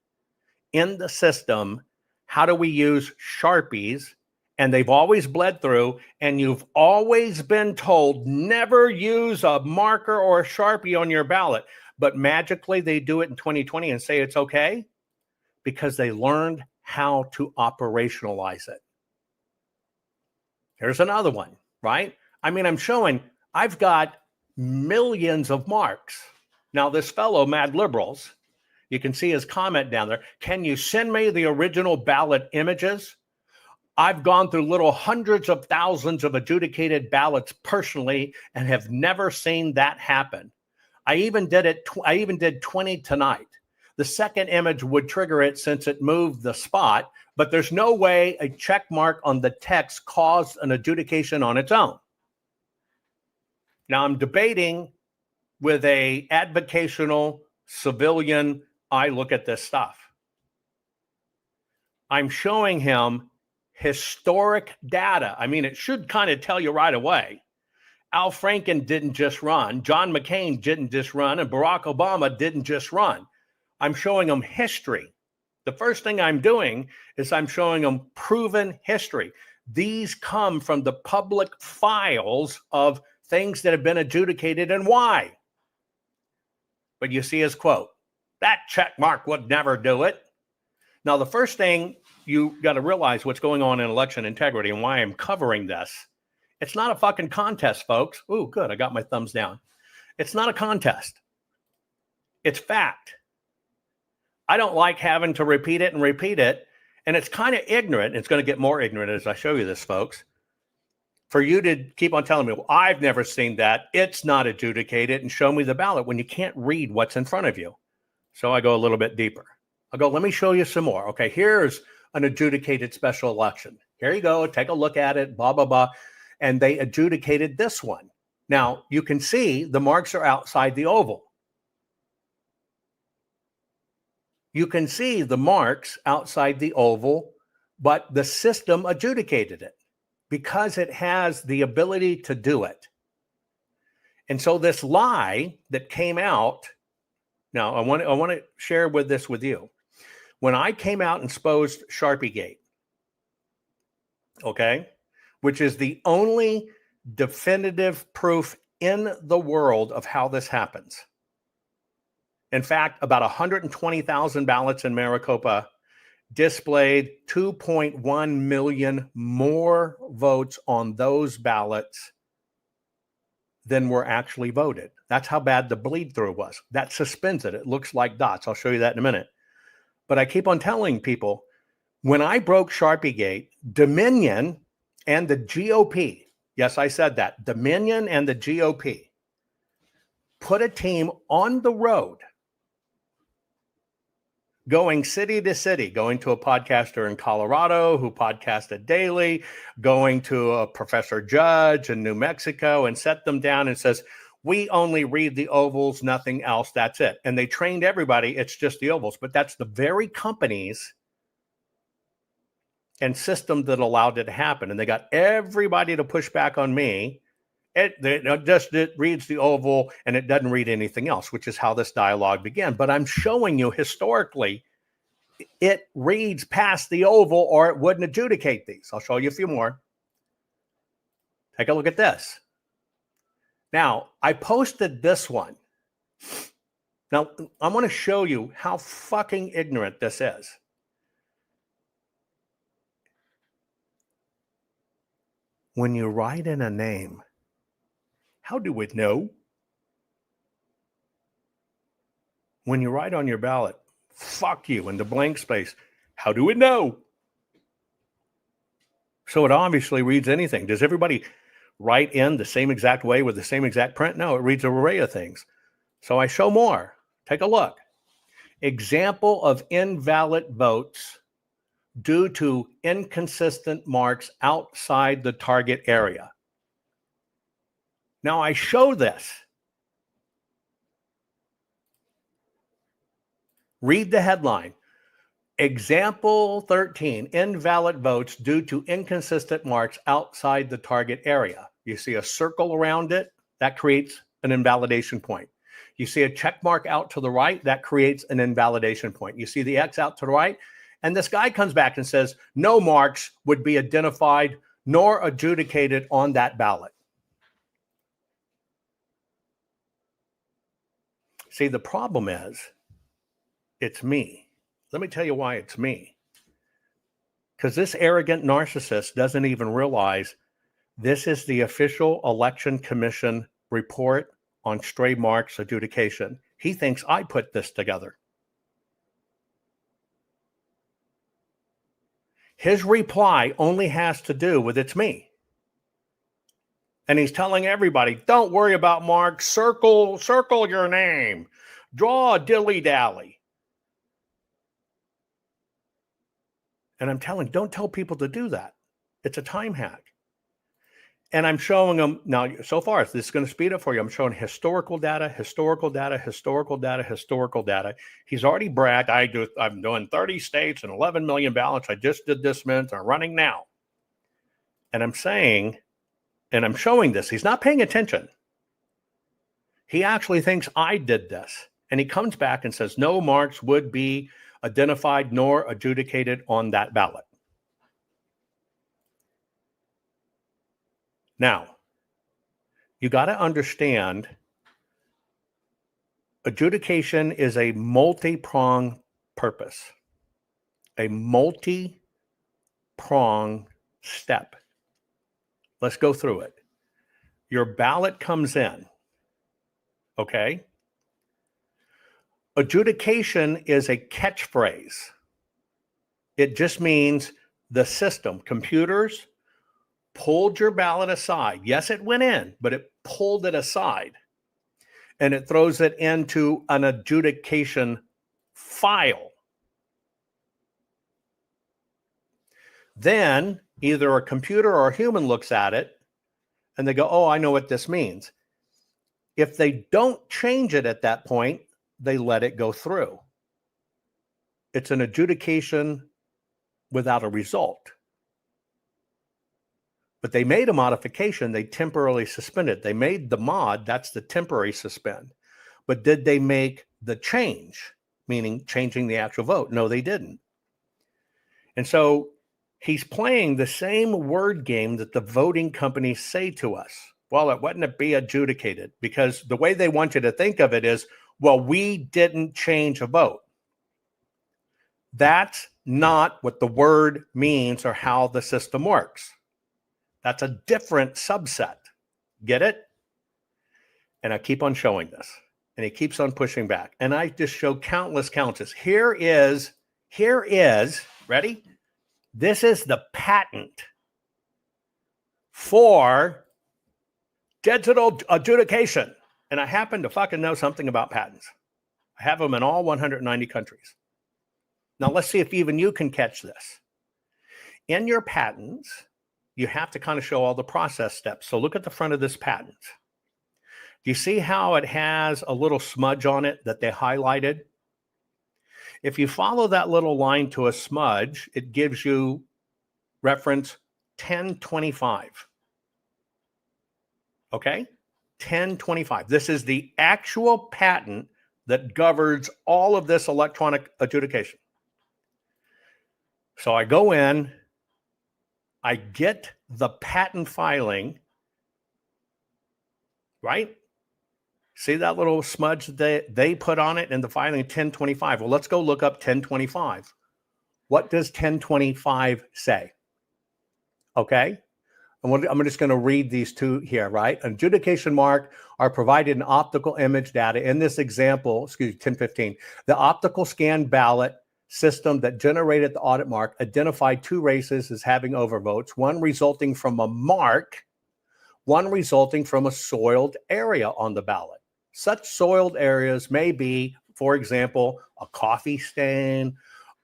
in the system. How do we use Sharpies? And they've always bled through, and you've always been told never use a marker or a Sharpie on your ballot. But magically they do it in 2020 and say it's okay because they learned how to operationalize it. Here's another one, right? I mean, I'm showing I've got millions of marks. Now, this fellow, Mad Liberals, you can see his comment down there. Can you send me the original ballot images? I've gone through little hundreds of thousands of adjudicated ballots personally and have never seen that happen. I even did 20 tonight. The second image would trigger it since it moved the spot, but there's no way a check mark on the text caused an adjudication on its own. Now I'm debating with a advocational civilian, I look at this stuff. I'm showing him historic data. I mean, it should kind of tell you right away. Al Franken didn't just run. John McCain didn't just run. And Barack Obama didn't just run. I'm showing them history. The first thing I'm doing is I'm showing them proven history. These come from the public files of things that have been adjudicated and why. But you see his quote. That check mark would never do it. Now, the first thing you got to realize what's going on in election integrity and why I'm covering this. It's not a fucking contest, folks. Ooh, good. I got my thumbs down. It's not a contest. It's fact. I don't like having to repeat it. And it's kind of ignorant. It's going to get more ignorant as I show you this, folks. For you to keep on telling me, well, I've never seen that. It's not adjudicated, and show me the ballot when you can't read what's in front of you. So I go a little bit deeper. I go, let me show you some more. Okay, here's an adjudicated special election. Here you go. Take a look at it, blah, blah, blah. And they adjudicated this one. Now, you can see the marks are outside the oval. You can see the marks outside the oval, but the system adjudicated it because it has the ability to do it. And so this lie that came out, now I want to share this with you. When I came out and exposed Sharpiegate, okay, which is the only definitive proof in the world of how this happens. In fact, about 120,000 ballots in Maricopa displayed 2.1 million more votes on those ballots than were actually voted. That's how bad the bleed through was. That suspends it. It looks like dots. I'll show you that in a minute. But I keep on telling people, when I broke Sharpiegate, Dominion and the GOP, yes, I said that, Dominion and the GOP put a team on the road going city to city, going to a podcaster in Colorado who podcasted daily, going to a professor judge in New Mexico and set them down and says, we only read the ovals, nothing else, that's it. And they trained everybody, it's just the ovals. But that's the very companies and system that allowed it to happen. And they got everybody to push back on me. It reads the oval and it doesn't read anything else, which is how this dialogue began. But I'm showing you historically, it reads past the oval or it wouldn't adjudicate these. I'll show you a few more. Take a look at this. Now, I posted this one. Now, I want to show you how fucking ignorant this is. When you write in a name, how do we know? When you write on your ballot, fuck you in the blank space, how do we know? So it obviously reads anything. Does everybody write in the same exact way with the same exact print? No, it reads an array of things. So I show more. Take a look. Example of invalid votes due to inconsistent marks outside the target area. Now I show this. Read the headline. Example 13, invalid votes due to inconsistent marks outside the target area. You see a circle around it, that creates an invalidation point. You see a check mark out to the right, that creates an invalidation point. You see the X out to the right, and this guy comes back and says, no marks would be identified nor adjudicated on that ballot. See, the problem is, it's me. Let me tell you why it's me. Because this arrogant narcissist doesn't even realize this is the official Election Commission report on stray marks adjudication. He thinks I put this together. His reply only has to do with it's me. And he's telling everybody, don't worry about marks, circle your name, draw a dilly-dally. And I'm telling, don't tell people to do that. It's a time hack. And I'm showing them, now, so far, this is going to speed up for you. I'm showing historical data. He's already bragged, I'm doing 30 states and 11 million ballots. I just did this minute. I'm running now. And I'm saying, and I'm showing this. He's not paying attention. He actually thinks I did this. And he comes back and says, no marks would be identified nor adjudicated on that ballot. Now, you got to understand Adjudication is a multi-pronged purpose, a multi-pronged step. Let's go through it. Your ballot comes in, okay? Adjudication is a catchphrase. It just means the system, computers, pulled your ballot aside. Yes, it went in, but it pulled it aside. And it throws it into an adjudication file. Then either a computer or a human looks at it and they go, oh, I know what this means. If they don't change it at that point, they let it go through. It's an adjudication without a result. But they made a modification. They temporarily suspended. They made the mod. That's the temporary suspend. But did they make the change, meaning changing the actual vote? No, they didn't. And so he's playing the same word game that the voting companies say to us. Well, it wouldn't be adjudicated, because the way they want you to think of it is, well, we didn't change a vote. That's not what the word means or how the system works. That's a different subset. Get it? And I keep on showing this. And he keeps on pushing back. And I just show countless counters. Here is, ready? This is the patent for digital adjudication. And I happen to fucking know something about patents. I have them in all 190 countries. Now let's see if even you can catch this. In your patents, you have to kind of show all the process steps. So look at the front of this patent. Do you see how it has a little smudge on it that they highlighted? If you follow that little line to a smudge, it gives you reference 1025. Okay? 1025. This is the actual patent that governs all of this electronic adjudication. So I go in, I get the patent filing, right? See that little smudge that they put on it in the filing, 1025. Well, let's go look up 1025. What does 1025 say? Okay. I'm just going to read these two here, right? An adjudication mark are provided in optical image data. In this example, 1015, the optical scan ballot system that generated the audit mark identified two races as having overvotes, one resulting from a mark, one resulting from a soiled area on the ballot. Such soiled areas may be, for example, a coffee stain,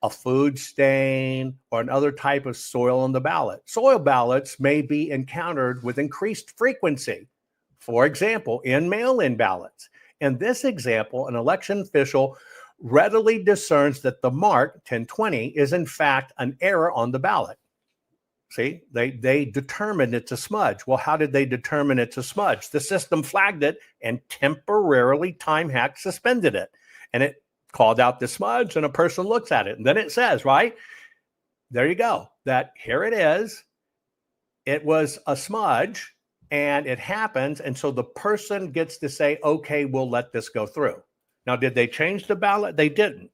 a food stain, or another type of soil on the ballot. Soil ballots may be encountered with increased frequency, for example, in mail-in ballots. In this example, an election official readily discerns that the mark, 1020, is in fact an error on the ballot. See, they determined it's a smudge. Well, how did they determine it's a smudge? The system flagged it and temporarily time hack suspended it. And it called out the smudge, and a person looks at it. And then it says, right, there you go, that here it is. It was a smudge and it happens. And so the person gets to say, okay, we'll let this go through. Now, did they change the ballot? They didn't.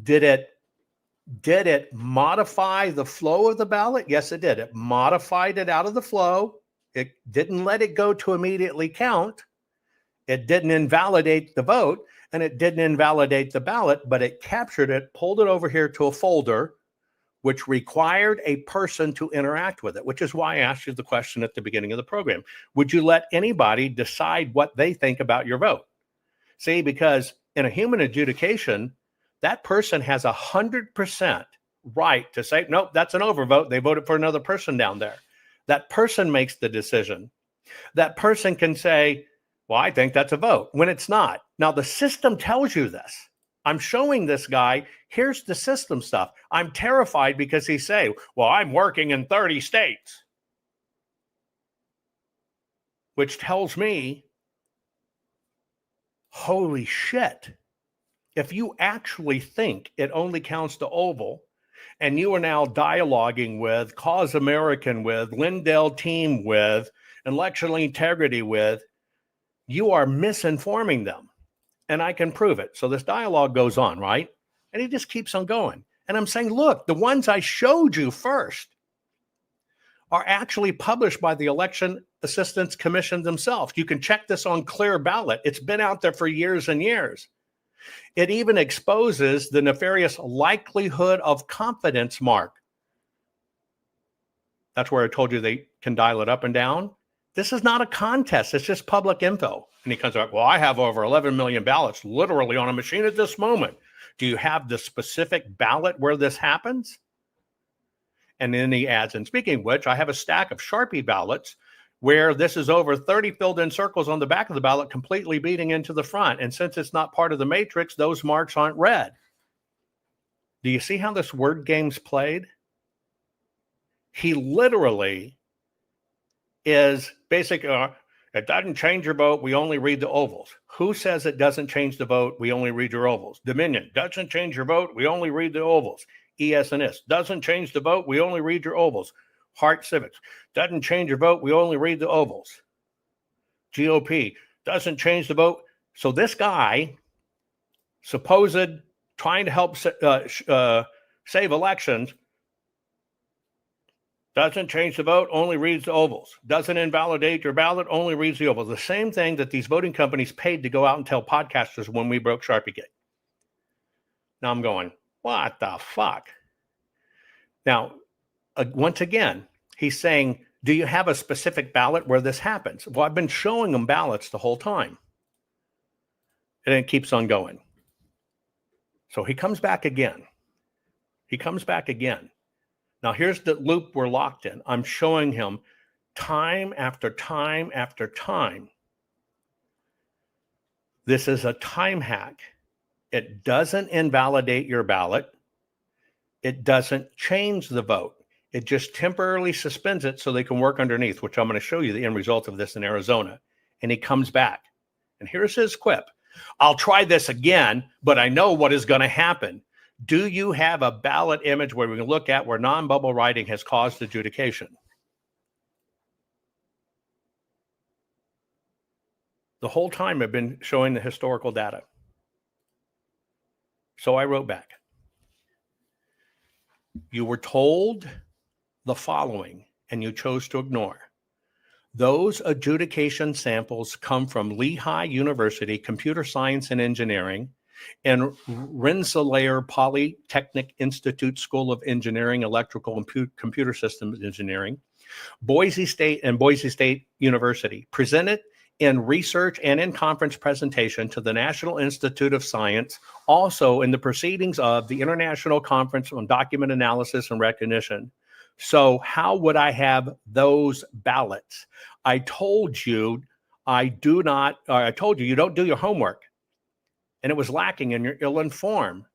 Did it modify the flow of the ballot? Yes, it did. It modified it out of the flow. It didn't let it go to immediately count. It didn't invalidate the vote, and it didn't invalidate the ballot, but it captured it, pulled it over here to a folder, which required a person to interact with it, which is why I asked you the question at the beginning of the program. Would you let anybody decide what they think about your vote? See, because in a human adjudication, that person has 100% right to say, nope, that's an overvote. They voted for another person down there. That person makes the decision. That person can say, well, I think that's a vote, when it's not. Now, the system tells you this. I'm showing this guy, here's the system stuff. I'm terrified because he say, well, I'm working in 30 states. Which tells me, holy shit. If you actually think it only counts to oval, and you are now dialoguing with, Cause American with, Lindell Team with, Electional Integrity with, you are misinforming them. and I can prove it. So this dialogue goes on, right? And he just keeps on going. And I'm saying, look, the ones I showed you first are actually published by the Election Assistance Commission themselves. You can check this on Clear Ballot. It's been out there for years and years. It even exposes the nefarious likelihood of confidence mark. That's where I told you they can dial it up and down. This is not a contest. It's just public info. And he comes up, well, I have over 11 million ballots literally on a machine at this moment. Do you have the specific ballot where this happens? And then he adds, and speaking of which, I have a stack of Sharpie ballots where this is over 30 filled in circles on the back of the ballot, completely beating into the front. And since it's not part of the matrix, those marks aren't red. Do you see how this word game's played? He literally is basically, it doesn't change your vote. We only read the ovals. Who says it doesn't change the vote? We only read your ovals. Dominion doesn't change your vote. We only read the ovals. ES&S doesn't change the vote. We only read your ovals. Heart Civics doesn't change your vote. We only read the ovals. GOP doesn't change the vote. So this guy, supposed trying to help save elections, doesn't change the vote, only reads the ovals. Doesn't invalidate your ballot, only reads the ovals. The same thing that these voting companies paid to go out and tell podcasters when we broke Sharpiegate. Now I'm going, what the fuck? Now, once again, he's saying, do you have a specific ballot where this happens? Well, I've been showing them ballots the whole time. And it keeps on going. So he comes back again. Now, here's the loop we're locked in. I'm showing him time after time after time. This is a time hack. It doesn't invalidate your ballot. It doesn't change the vote. It just temporarily suspends it so they can work underneath, which I'm going to show you the end result of this in Arizona. And he comes back. And here's his quip. I'll try this again, but I know what is going to happen. Do you have a ballot image where we can look at where non-bubble writing has caused adjudication? The whole time I've been showing the historical data. So I wrote back. You were told the following, and you chose to ignore. Those adjudication samples come from Lehigh University Computer Science and Engineering and Rensselaer Polytechnic Institute School of Engineering, Electrical and Computer Systems Engineering, Boise State and Boise State University, presented in research and in conference presentation to the National Institute of Science, also in the proceedings of the International Conference on Document Analysis and Recognition. So how would I have those ballots? I told you you don't do your homework. And it was lacking and you're ill-informed.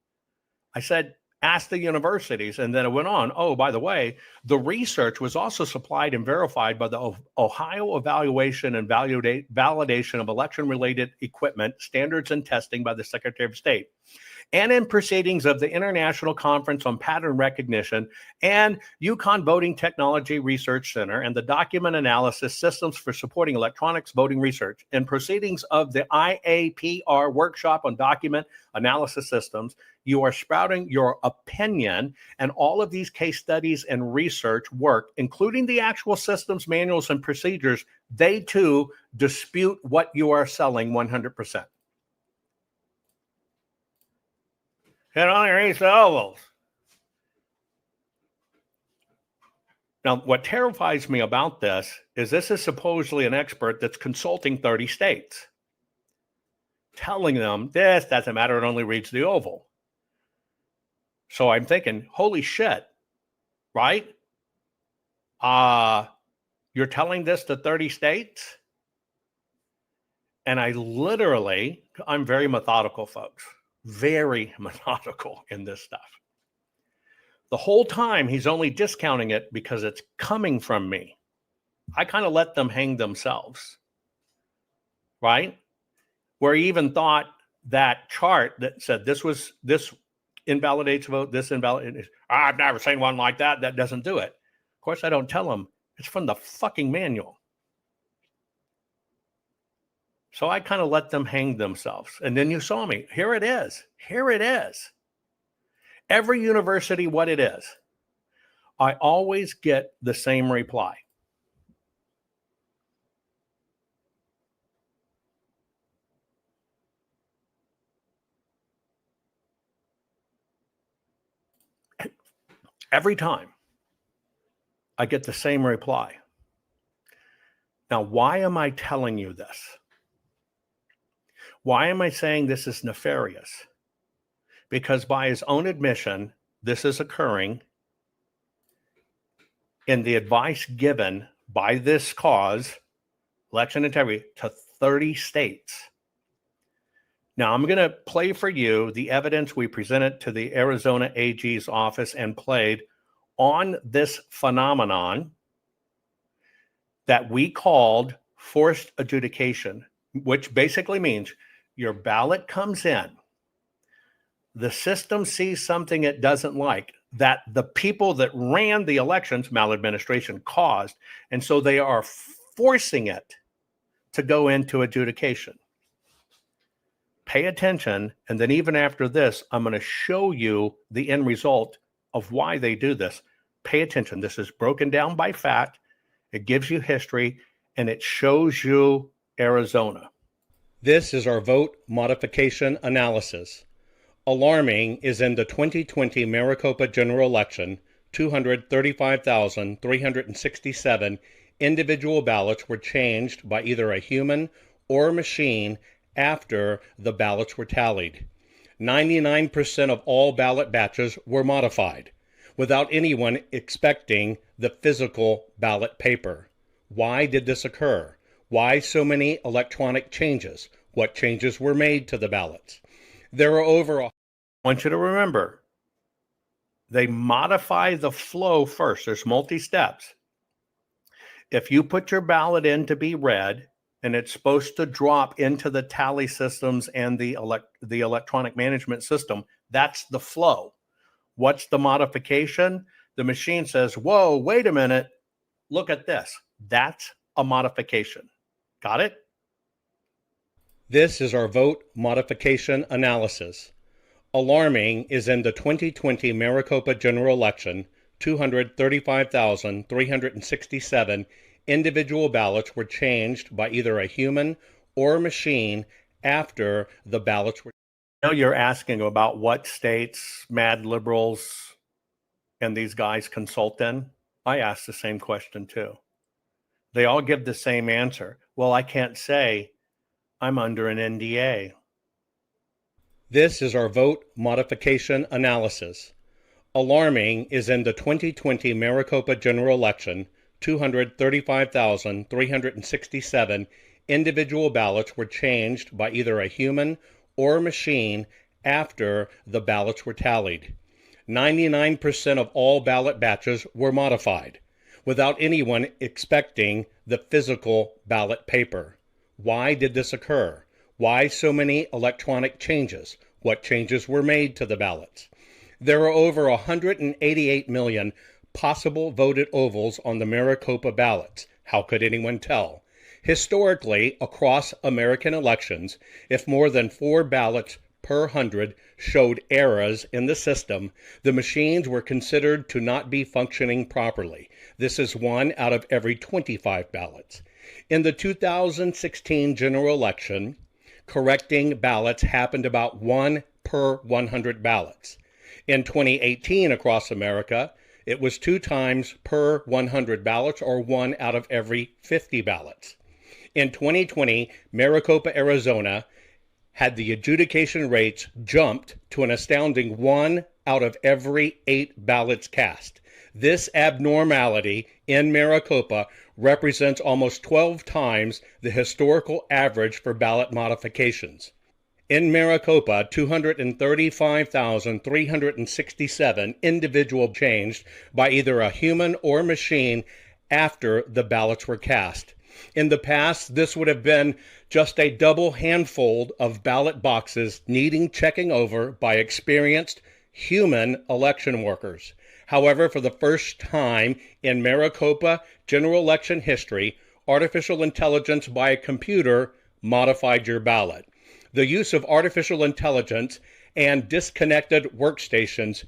I said, ask the universities. And then it went on. Oh, by the way, the research was also supplied and verified by the Ohio Evaluation and Validation of Election-Related Equipment Standards and Testing by the Secretary of State, and in proceedings of the International Conference on Pattern Recognition and Yukon Voting Technology Research Center and the Document Analysis Systems for Supporting Electronics Voting Research, and proceedings of the IAPR Workshop on Document Analysis Systems. You are spouting your opinion, and all of these case studies and research work, including the actual systems, manuals, and procedures, they too dispute what you are selling 100%. It only reads the ovals. Now, what terrifies me about this is supposedly an expert that's consulting 30 states, telling them this doesn't matter, it only reads the oval. So I'm thinking, holy shit, right? You're telling this to 30 states? And I'm very methodical, folks. Very methodical in this stuff. The whole time he's only discounting it because it's coming from me. I kind of let them hang themselves, right? Where he even thought that chart that said this invalidates vote, this invalidates. I've never seen one like that. That doesn't do it. Of course, I don't tell him. It's from the fucking manual. So I kind of let them hang themselves. And then you saw me. Here it is. Here it is. Every university, what it is. I always get the same reply. Every time I get the same reply. Now, why am I telling you this? Why am I saying this is nefarious? Because by his own admission, this is occurring in the advice given by this cause, election integrity, to 30 states. Now, I'm going to play for you the evidence we presented to the Arizona AG's office and played on this phenomenon that we called forced adjudication, which basically means your ballot comes in, the system sees something it doesn't like that the people that ran the elections, maladministration, caused, and so they are forcing it to go into adjudication. Pay attention, and then even after this, I'm going to show you the end result of why they do this. Pay attention. This is broken down by fact. It gives you history, and it shows you Arizona. This is our vote modification analysis. Alarming is in the 2020 Maricopa general election, 235,367 individual ballots were changed by either a human or machine after the ballots were tallied. 99% of all ballot batches were modified, without anyone expecting the physical ballot paper. Why did this occur? Why so many electronic changes? What changes were made to the ballots? There are over I want you to remember, they modify the flow first. There's multi-steps. If you put your ballot in to be read, and it's supposed to drop into the tally systems and the electronic management system, that's the flow. What's the modification? The machine says, whoa, wait a minute, look at this. That's a modification. Got it? This is our vote modification analysis. Alarming is in the 2020 Maricopa general election, 235,367 individual ballots were changed by either a human or machine after the ballots were. Now you're asking about what states mad liberals and these guys consult in. I asked the same question too. They all give the same answer. Well, I can't say, I'm under an NDA. This is our vote modification analysis. Alarming is in the 2020 Maricopa general election, 235,367 individual ballots were changed by either a human or machine after the ballots were tallied. 99% of all ballot batches were modified, without anyone expecting the physical ballot paper. Why did this occur? Why so many electronic changes? What changes were made to the ballots? There are over 188 million possible voted ovals on the Maricopa ballots. How could anyone tell? Historically, across American elections, if more than 4 ballots per 100 showed errors in the system, the machines were considered to not be functioning properly. This is 1 out of every 25 ballots. In the 2016 general election, correcting ballots happened about 1 per 100 ballots. In 2018 across America, it was 2 times per 100 ballots, or 1 out of every 50 ballots. In 2020, Maricopa, Arizona, had the adjudication rates jumped to an astounding 1 out of every 8 ballots cast. This abnormality in Maricopa represents almost 12 times the historical average for ballot modifications. In Maricopa, 235,367 individual changed by either a human or machine after the ballots were cast. In the past, this would have been just a double handful of ballot boxes needing checking over by experienced human election workers. However, for the first time in Maricopa general election history, artificial intelligence by a computer modified your ballot. The use of artificial intelligence and disconnected workstations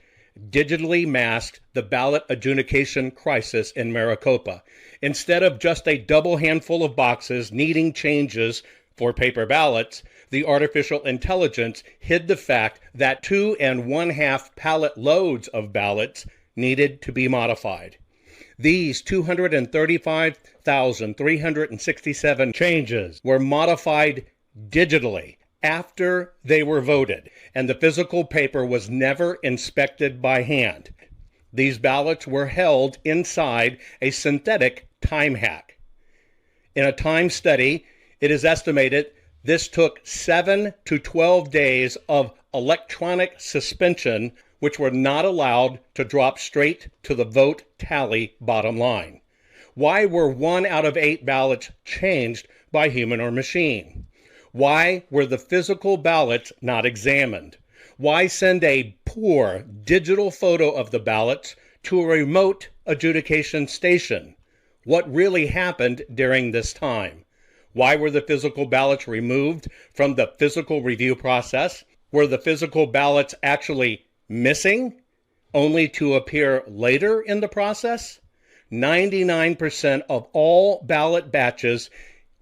digitally masked the ballot adjudication crisis in Maricopa. Instead of just a double handful of boxes needing changes for paper ballots, the artificial intelligence hid the fact that 2 1/2 pallet loads of ballots needed to be modified. These 235,367 changes were modified digitally after they were voted, and the physical paper was never inspected by hand. These ballots were held inside a synthetic time hack. In a time study, it is estimated this took 7 to 12 days of electronic suspension, which were not allowed to drop straight to the vote tally bottom line. Why were 1 out of 8 ballots changed by human or machine? Why were the physical ballots not examined? Why send a poor digital photo of the ballots to a remote adjudication station? What really happened during this time? Why were the physical ballots removed from the physical review process? Were the physical ballots actually missing, only to appear later in the process? 99% of all ballot batches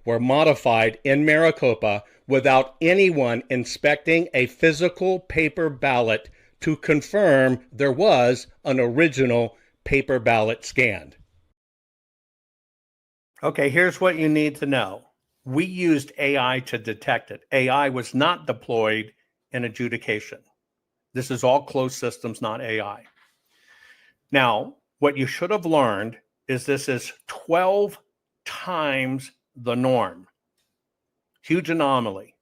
were modified in Maricopa without anyone inspecting a physical paper ballot to confirm there was an original paper ballot scanned. Okay, here's what you need to know. We used AI to detect it. AI was not deployed in adjudication. This is all closed systems, not AI. Now, what you should have learned is this is 12 times the norm. Huge anomaly.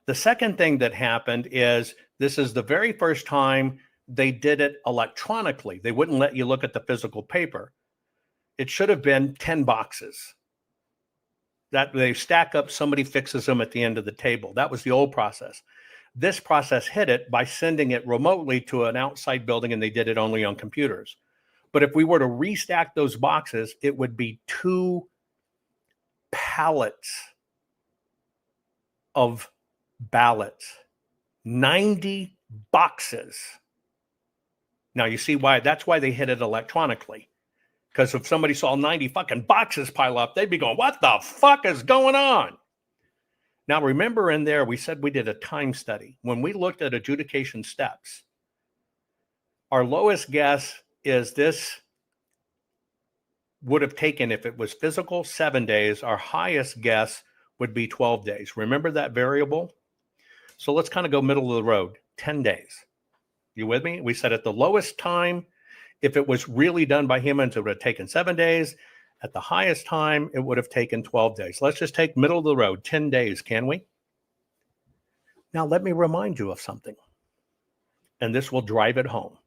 The second thing that happened is this is the very first time they did it electronically. They wouldn't let you look at the physical paper. It should have been 10 boxes that they stack up, somebody fixes them at the end of the table. That was the old process. This process hit it by sending it remotely to an outside building, and they did it only on computers. But if we were to restack those boxes, it would be 2 pallets of ballots, 90 boxes. Now you see why, that's why they hit it electronically. Because if somebody saw 90 fucking boxes pile up, they'd be going, what the fuck is going on? Now, remember in there, we said we did a time study. When we looked at adjudication steps, our lowest guess is this would have taken, if it was physical, 7 days. Our highest guess would be 12 days. Remember that variable? So let's kind of go middle of the road, 10 days. You with me? We said at the lowest time, if it was really done by humans, it would have taken 7 days. At the highest time, it would have taken 12 days. Let's just take middle of the road, 10 days, can we? Now, let me remind you of something, and this will drive it home.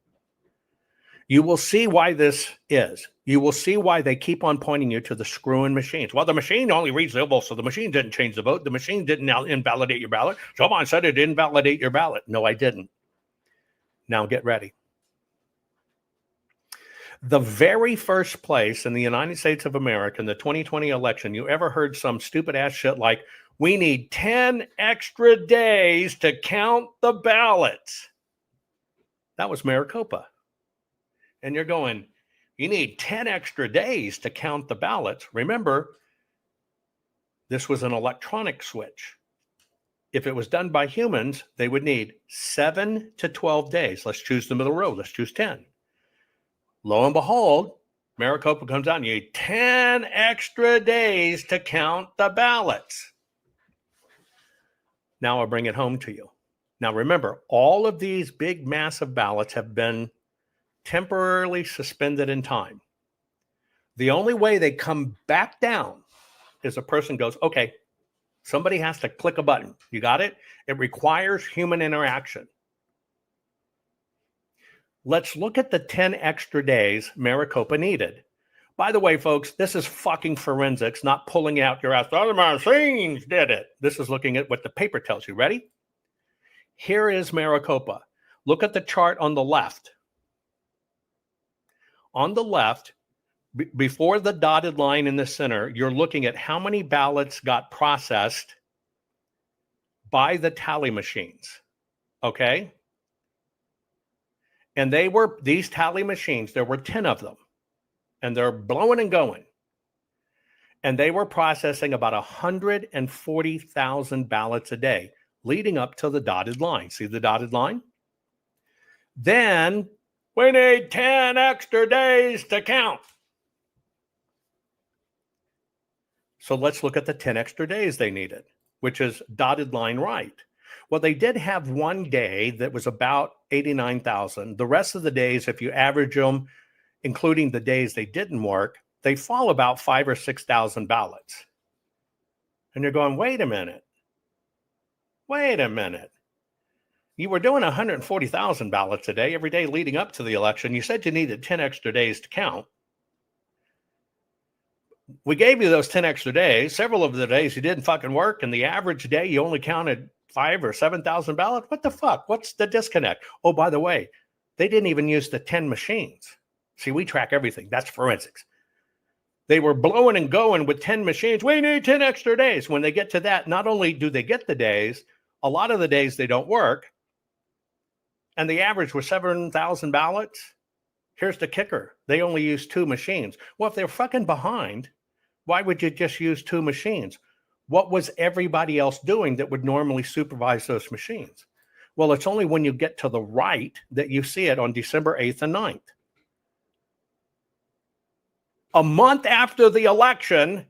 You will see why this is. You will see why they keep on pointing you to the screw-in machines. Well, the machine only reads the vote, so the machine didn't change the vote. The machine didn't invalidate your ballot. Jovan said it invalidate your ballot. No, I didn't. Now get ready. The very first place in the United States of America in the 2020 election, you ever heard some stupid ass shit like, we need 10 extra days to count the ballots. That was Maricopa. And you're going, you need 10 extra days to count the ballots. Remember, this was an electronic switch. If it was done by humans, they would need 7 to 12 days. Let's choose the middle row. Let's choose 10. Lo and behold, Maricopa comes out and you need 10 extra days to count the ballots. Now I'll bring it home to you. Now remember, all of these big massive ballots have been temporarily suspended in time. The only way they come back down is a person goes, okay, somebody has to click a button. You got it? It requires human interaction. Let's look at the 10 extra days Maricopa needed. By the way, folks, this is fucking forensics, not pulling out your ass. The machines did it. This is looking at what the paper tells you. Ready? Here is Maricopa. Look at the chart on the left. On the left, before the dotted line in the center, you're looking at how many ballots got processed by the tally machines. Okay? And these tally machines, there were 10 of them, and they're blowing and going. And they were processing about 140,000 ballots a day, leading up to the dotted line. See the dotted line? Then we need 10 extra days to count. So let's look at the 10 extra days they needed, which is dotted line right. Well, they did have one day that was about 89,000. The rest of the days, if you average them, including the days they didn't work, they fall about 5,000 or 6,000 ballots. And you're going, wait a minute. You were doing 140,000 ballots a day every day leading up to the election. You said you needed 10 extra days to count. We gave you those 10 extra days. Several of the days you didn't fucking work, and the average day you only counted 5,000 or 7,000 ballots. What the fuck? What's the disconnect? Oh, by the way, they didn't even use the 10 machines. See, we track everything. That's forensics. They were blowing and going with 10 machines. We need 10 extra days. When they get to that, not only do they get the days, a lot of the days they don't work. And the average was 7,000 ballots. Here's the kicker. They only use 2 machines. Well, if they're fucking behind, why would you just use 2 machines? What was everybody else doing that would normally supervise those machines? Well, it's only when you get to the right that you see it on December 8th and 9th. A month after the election,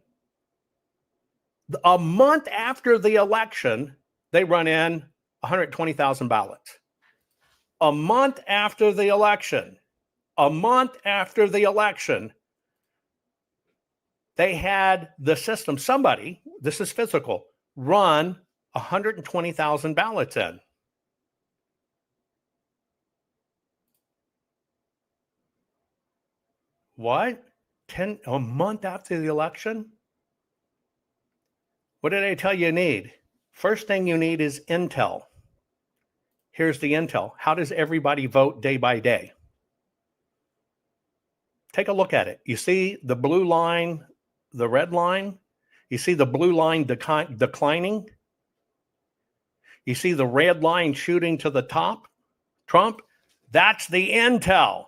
they run in 120,000 ballots. A month after the election, they had the system, somebody, this is physical, run 120,000 ballots in. What? A month after the election? What did I tell you need? First thing you need is intel. Here's the intel. How does everybody vote day by day? Take a look at it. You see the blue line, the red line? You see the blue line declining? You see the red line shooting to the top? Trump? That's the intel.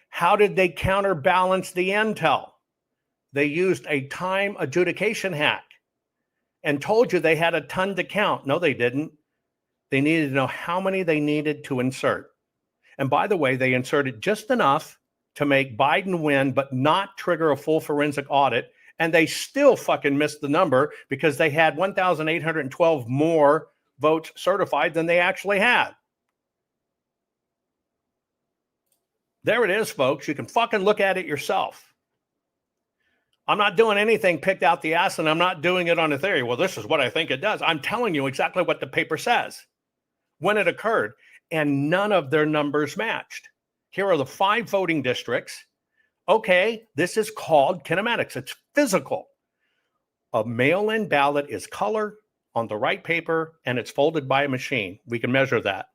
How did they counterbalance the intel? They used a time adjudication hack and told you they had a ton to count. No, they didn't. They needed to know how many they needed to insert. And by the way, they inserted just enough to make Biden win, but not trigger a full forensic audit. And they still fucking missed the number because they had 1,812 more votes certified than they actually had. There it is, folks. You can fucking look at it yourself. I'm not doing anything picked out the ass, and I'm not doing it on a theory. Well, this is what I think it does. I'm telling you exactly what the paper says when it occurred, and none of their numbers matched. Here are the 5 voting districts. Okay, this is called kinematics. It's physical. A mail-in ballot is color on the right paper, and it's folded by a machine. We can measure that.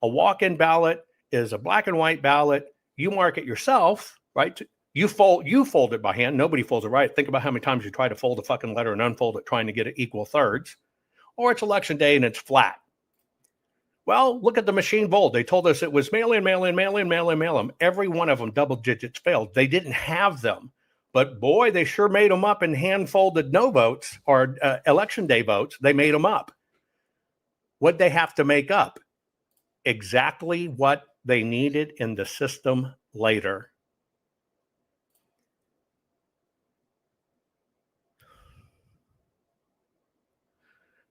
A walk-in ballot is a black and white ballot. You mark it yourself, right? You fold it by hand. Nobody folds it right. Think about how many times you try to fold a fucking letter and unfold it, trying to get it equal thirds. Or it's election day and it's flat. Well, look at the machine vote. They told us it was mail in. Every one of them, double digits failed. They didn't have them. But boy, they sure made them up in hand-folded no votes or election day votes. They made them up. What'd they have to make up? Exactly what they needed in the system later.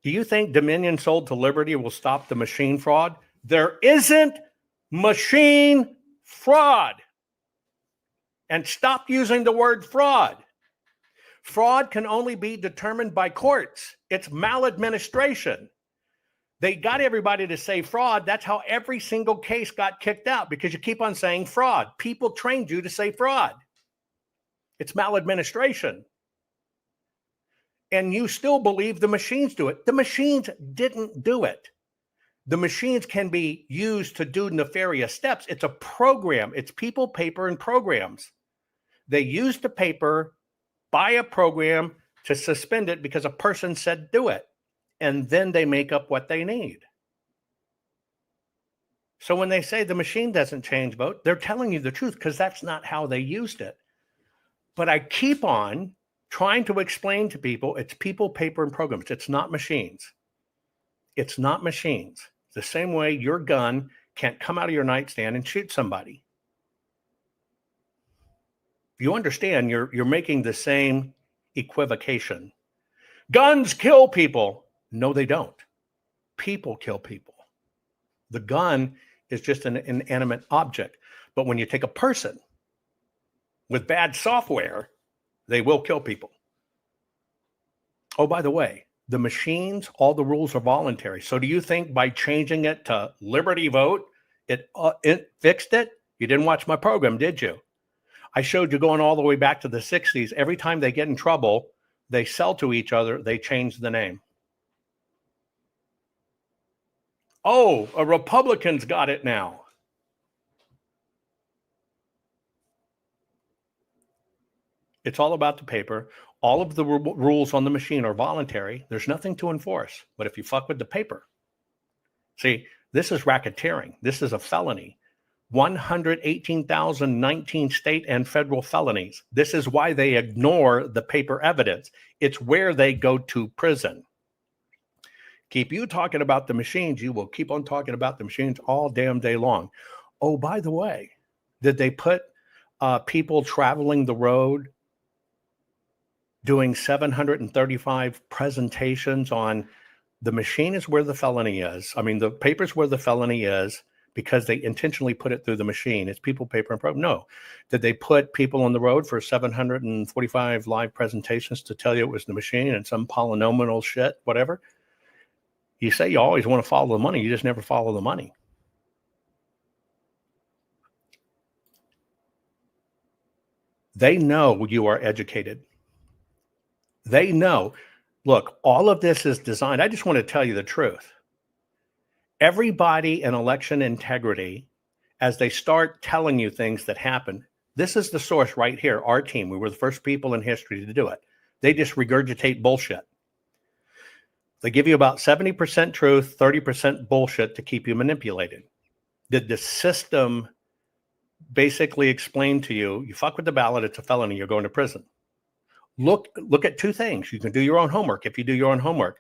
Do you think Dominion sold to Liberty will stop the machine fraud? There isn't machine fraud. And stop using the word fraud. Fraud can only be determined by courts. It's maladministration. They got everybody to say fraud. That's how every single case got kicked out, because you keep on saying fraud. People trained you to say fraud. It's maladministration. And you still believe the machines do it. The machines didn't do it. The machines can be used to do nefarious steps. It's a program. It's people, paper, and programs. They used the paper by a program to suspend it because a person said do it. And then they make up what they need. So when they say the machine doesn't change vote, they're telling you the truth because that's not how they used it. But I keep on trying to explain to people it's people, paper, and programs. It's not machines. It's not machines. The same way your gun can't come out of your nightstand and shoot somebody. You understand you're making the same equivocation. Guns kill people. No, they don't. People kill people. The gun is just an inanimate object. But when you take a person with bad software, they will kill people. Oh, by the way, the machines, all the rules are voluntary. So do you think by changing it to Liberty Vote, it fixed it? You didn't watch my program, did you? I showed you going all the way back to the 60s. Every time they get in trouble, they sell to each other, they change the name. Oh, a Republican's got it now. It's all about the paper. All of the rules on the machine are voluntary. There's nothing to enforce. But if you fuck with the paper, see, this is racketeering. This is a felony. 118,019 state and federal felonies. This is why they ignore the paper evidence. It's where they go to prison. Keep you talking about the machines, you will keep on talking about the machines all damn day long. Oh, by the way, did they put people traveling the road doing 735 presentations on the machine is where the felony is? I mean, the paper's where the felony is because they intentionally put it through the machine. It's people, paper, and program. No. Did they put people on the road for 745 live presentations to tell you it was the machine and some polynomial shit, whatever? You say you always want to follow the money. You just never follow the money. They know you are educated. They know. Look, all of this is designed. I just want to tell you the truth. Everybody in election integrity, as they start telling you things that happen, this is the source right here, our team. We were the first people in history to do it. They just regurgitate bullshit. They give you about 70% truth, 30% bullshit to keep you manipulated. Did the system basically explain to you, you fuck with the ballot, it's a felony, you're going to prison? Look at two things. You can do your own homework if you do your own homework.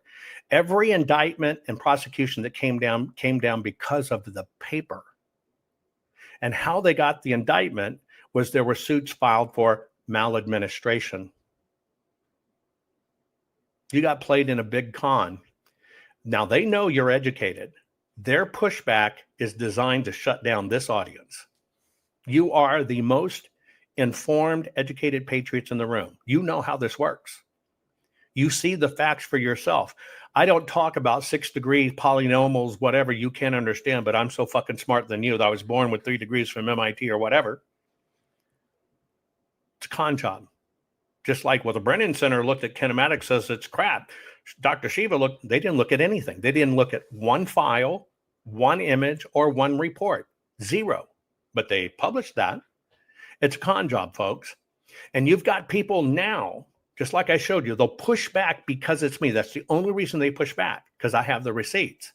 Every indictment and prosecution that came down because of the paper. And how they got the indictment was there were suits filed for maladministration. You got played in a big con. Now they know you're educated. Their pushback is designed to shut down this audience. You are the most informed, educated patriots in the room. You know how this works. You see the facts for yourself. I don't talk about 6 degrees, polynomials, whatever you can't understand, but I'm so fucking smart than you that I was born with 3 degrees from MIT or whatever. It's a con job. Just like the Brennan Center looked at kinematics, says it's crap. Dr. Shiva they didn't look at anything. They didn't look at one file, one image, or one report. Zero. But they published that. It's a con job, folks. And you've got people now, just like I showed you, they'll push back because it's me. That's the only reason they push back, because I have the receipts.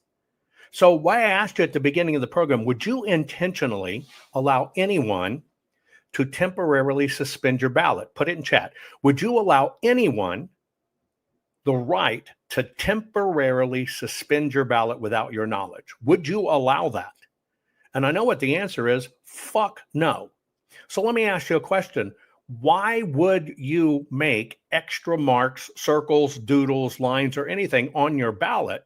So why I asked you at the beginning of the program, would you intentionally allow anyone to temporarily suspend your ballot? Put it in chat. Would you allow anyone the right to temporarily suspend your ballot without your knowledge? Would you allow that? And I know what the answer is. Fuck no. So let me ask you a question. Why would you make extra marks, circles, doodles, lines, or anything on your ballot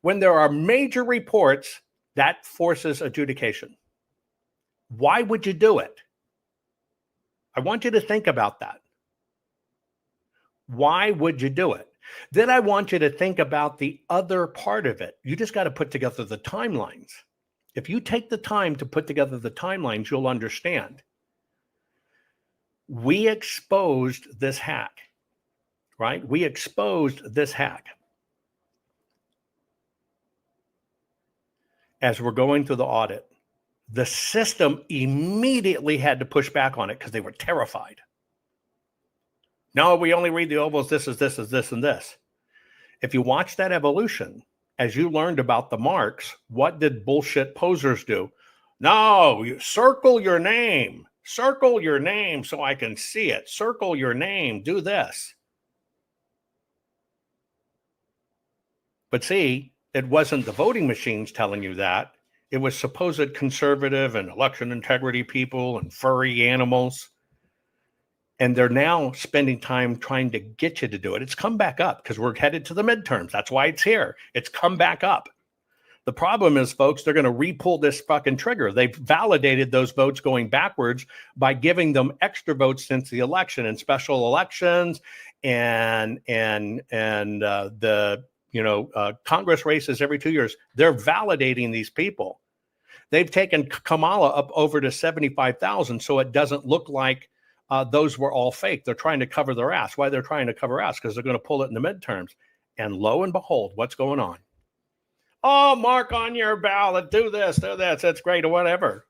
when there are major reports that forces adjudication? Why would you do it? I want you to think about that. Why would you do it? Then I want you to think about the other part of it. You just got to put together the timelines. If you take the time to put together the timelines, you'll understand. We exposed this hack, right? We exposed this hack. As we're going through the audit, the system immediately had to push back on it because they were terrified. No, we only read the ovals. This is this, and this. If you watch that evolution, as you learned about the marks, what did bullshit posers do? No, you circle your name. Circle your name so I can see it. Circle your name. Do this. But see, it wasn't the voting machines telling you that. It was supposed conservative and election integrity people and furry animals. And they're now spending time trying to get you to do it. It's come back up because we're headed to the midterms. That's why it's here. It's come back up. The problem is, folks, they're going to re-pull this fucking trigger. They've validated those votes going backwards by giving them extra votes since the election and special elections and the Congress races every 2 years. They're validating these people. They've taken Kamala up over to 75,000, so it doesn't look like those were all fake. They're trying to cover their ass. Why they're trying to cover ass? Because they're going to pull it in the midterms. And lo and behold, what's going on? Oh, mark on your ballot. Do this, do that. That's great or whatever.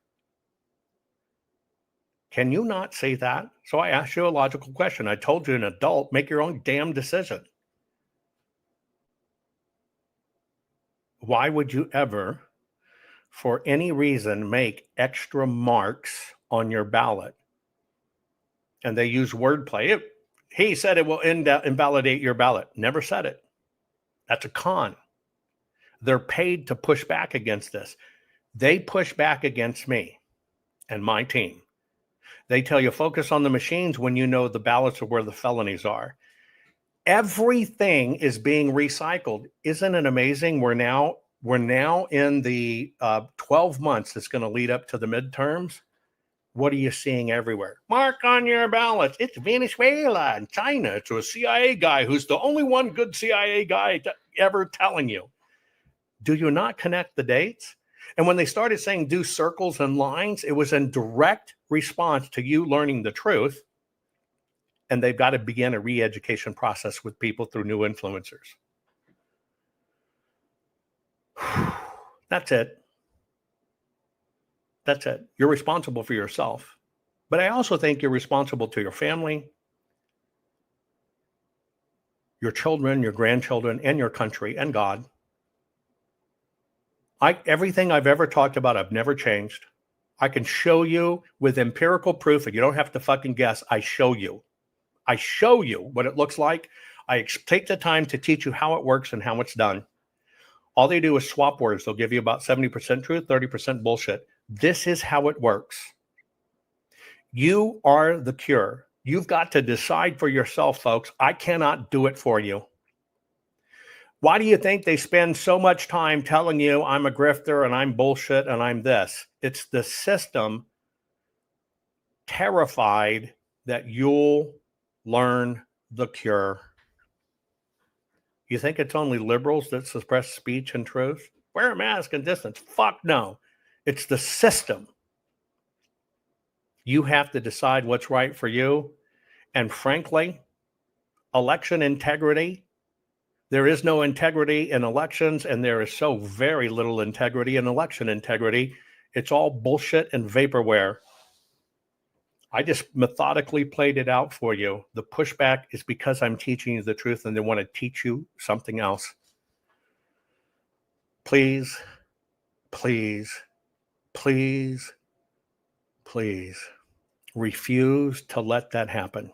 Can you not say that? So I asked you a logical question. I told you, an adult, make your own damn decision. Why would you ever, for any reason, make extra marks on your ballot? And they use wordplay. He said it will invalidate your ballot. Never said it. That's a con. They're paid to push back against this. They push back against me and my team. They tell you focus on the machines when you know the ballots are where the felonies are. Everything is being recycled. Isn't it amazing? We're now in the 12 months that's going to lead up to the midterms. What are you seeing everywhere? Mark on your ballots. It's Venezuela and China. It's a CIA guy who's the only one good CIA guy ever telling you. Do you not connect the dates? And when they started saying do circles and lines, it was in direct response to you learning the truth. And they've got to begin a re-education process with people through new influencers. That's it. That's it. You're responsible for yourself. But I also think you're responsible to your family, your children, your grandchildren, and your country, and God. Everything I've ever talked about, I've never changed. I can show you with empirical proof, and you don't have to fucking guess. I show you. I show you what it looks like. I take the time to teach you how it works and how it's done. All they do is swap words. They'll give you about 70% truth, 30% bullshit. This is how it works. You are the cure. You've got to decide for yourself, folks. I cannot do it for you. Why do you think they spend so much time telling you I'm a grifter and I'm bullshit and I'm this? It's the system terrified that you'll learn the cure. You think it's only liberals that suppress speech and truth? Wear a mask and distance. Fuck no. It's the system. You have to decide what's right for you. And frankly, election integrity, there is no integrity in elections, and there is so very little integrity in election integrity. It's all bullshit and vaporware. I just methodically played it out for you. The pushback is because I'm teaching you the truth and they want to teach you something else. Please, please, please, please refuse to let that happen.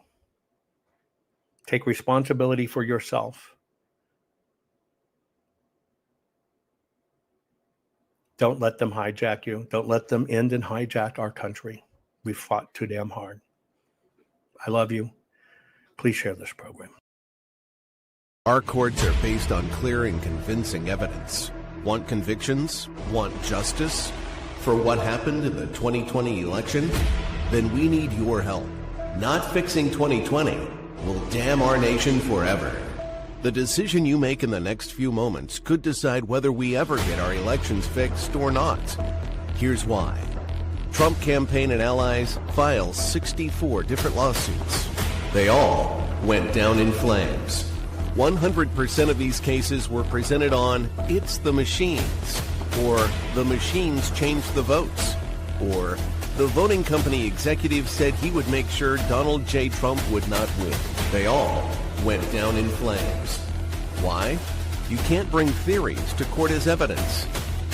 Take responsibility for yourself. Don't let them hijack you. Don't let them end and hijack our country. We fought too damn hard. I love you. Please share this program. Our courts are based on clear and convincing evidence. Want convictions? Want justice? For what happened in the 2020 election? Then we need your help. Not fixing 2020 will damn our nation forever. The decision you make in the next few moments could decide whether we ever get our elections fixed or not. Here's why. Trump campaign and allies filed 64 different lawsuits. They all went down in flames. 100% of these cases were presented on "it's the machines," or "the machines changed the votes," or The voting company executive said he would make sure Donald J. Trump would not win. They all went down in flames. Why? You can't bring theories to court as evidence.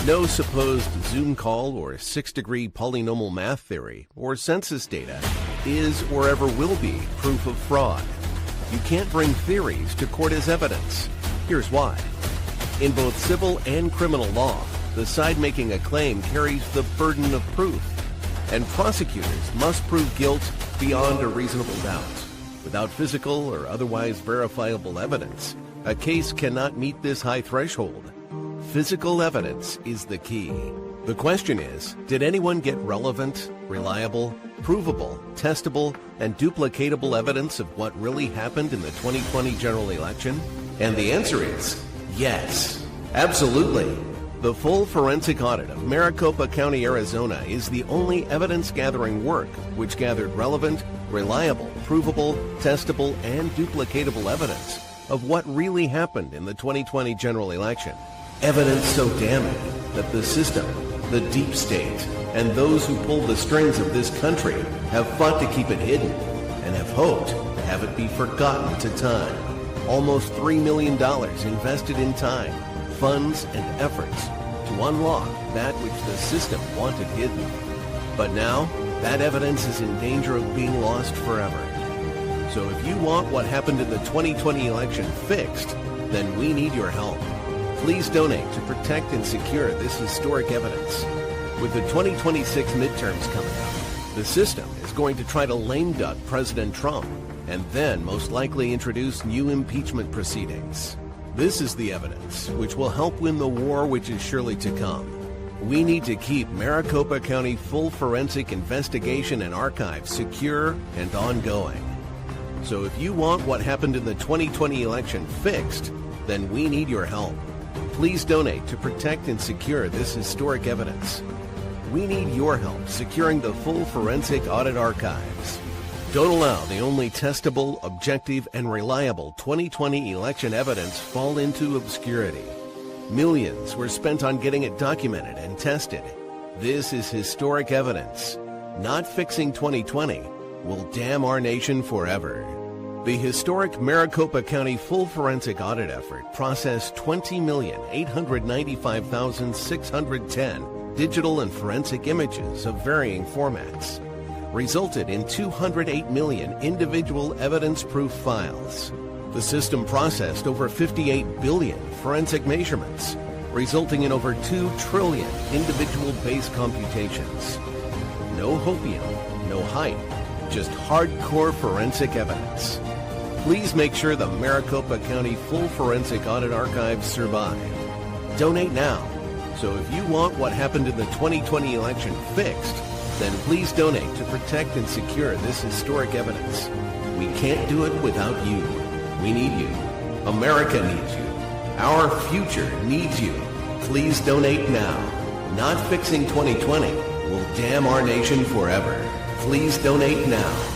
No supposed Zoom call or six-degree polynomial math theory or census data is or ever will be proof of fraud. You can't bring theories to court as evidence. Here's why. In both civil and criminal law, the side making a claim carries the burden of proof, and prosecutors must prove guilt beyond a reasonable doubt. Without physical or otherwise verifiable evidence, a case cannot meet this high threshold. Physical evidence is the key. The question is, did anyone get relevant, reliable, provable, testable, and duplicatable evidence of what really happened in the 2020 general election? And the answer is yes, absolutely. The full forensic audit of Maricopa County, Arizona is the only evidence-gathering work which gathered relevant, reliable, provable, testable, and duplicatable evidence of what really happened in the 2020 general election. Evidence so damning that the system, the deep state, and those who pull the strings of this country have fought to keep it hidden and have hoped to have it be forgotten to time. Almost $3 million invested in time, funds, and efforts to unlock that which the system wanted hidden. But now, that evidence is in danger of being lost forever. So if you want what happened in the 2020 election fixed, then we need your help. Please donate to protect and secure this historic evidence. With the 2026 midterms coming up, the system is going to try to lame duck President Trump and then most likely introduce new impeachment proceedings. This is the evidence which will help win the war which is surely to come. We need to keep Maricopa County full forensic investigation and archive secure and ongoing. So if you want what happened in the 2020 election fixed, then we need your help. Please donate to protect and secure this historic evidence. We need your help securing the full forensic audit archives. Don't allow the only testable, objective, and reliable 2020 election evidence fall into obscurity. Millions were spent on getting it documented and tested. This is historic evidence. Not fixing 2020 will damn our nation forever. The historic Maricopa County full forensic audit effort processed 20,895,610 digital and forensic images of varying formats, resulted in 208 million individual evidence-proof files. The system processed over 58 billion forensic measurements, resulting in over 2 trillion individual base computations. No hopium, no hype, just hardcore forensic evidence. Please make sure the Maricopa County full forensic audit archives survive. Donate now. So if you want what happened in the 2020 election fixed, then please donate to protect and secure this historic evidence. We can't do it without you. We need you. America needs you. Our future needs you. Please donate now. Not fixing 2020 will damn our nation forever. Please donate now.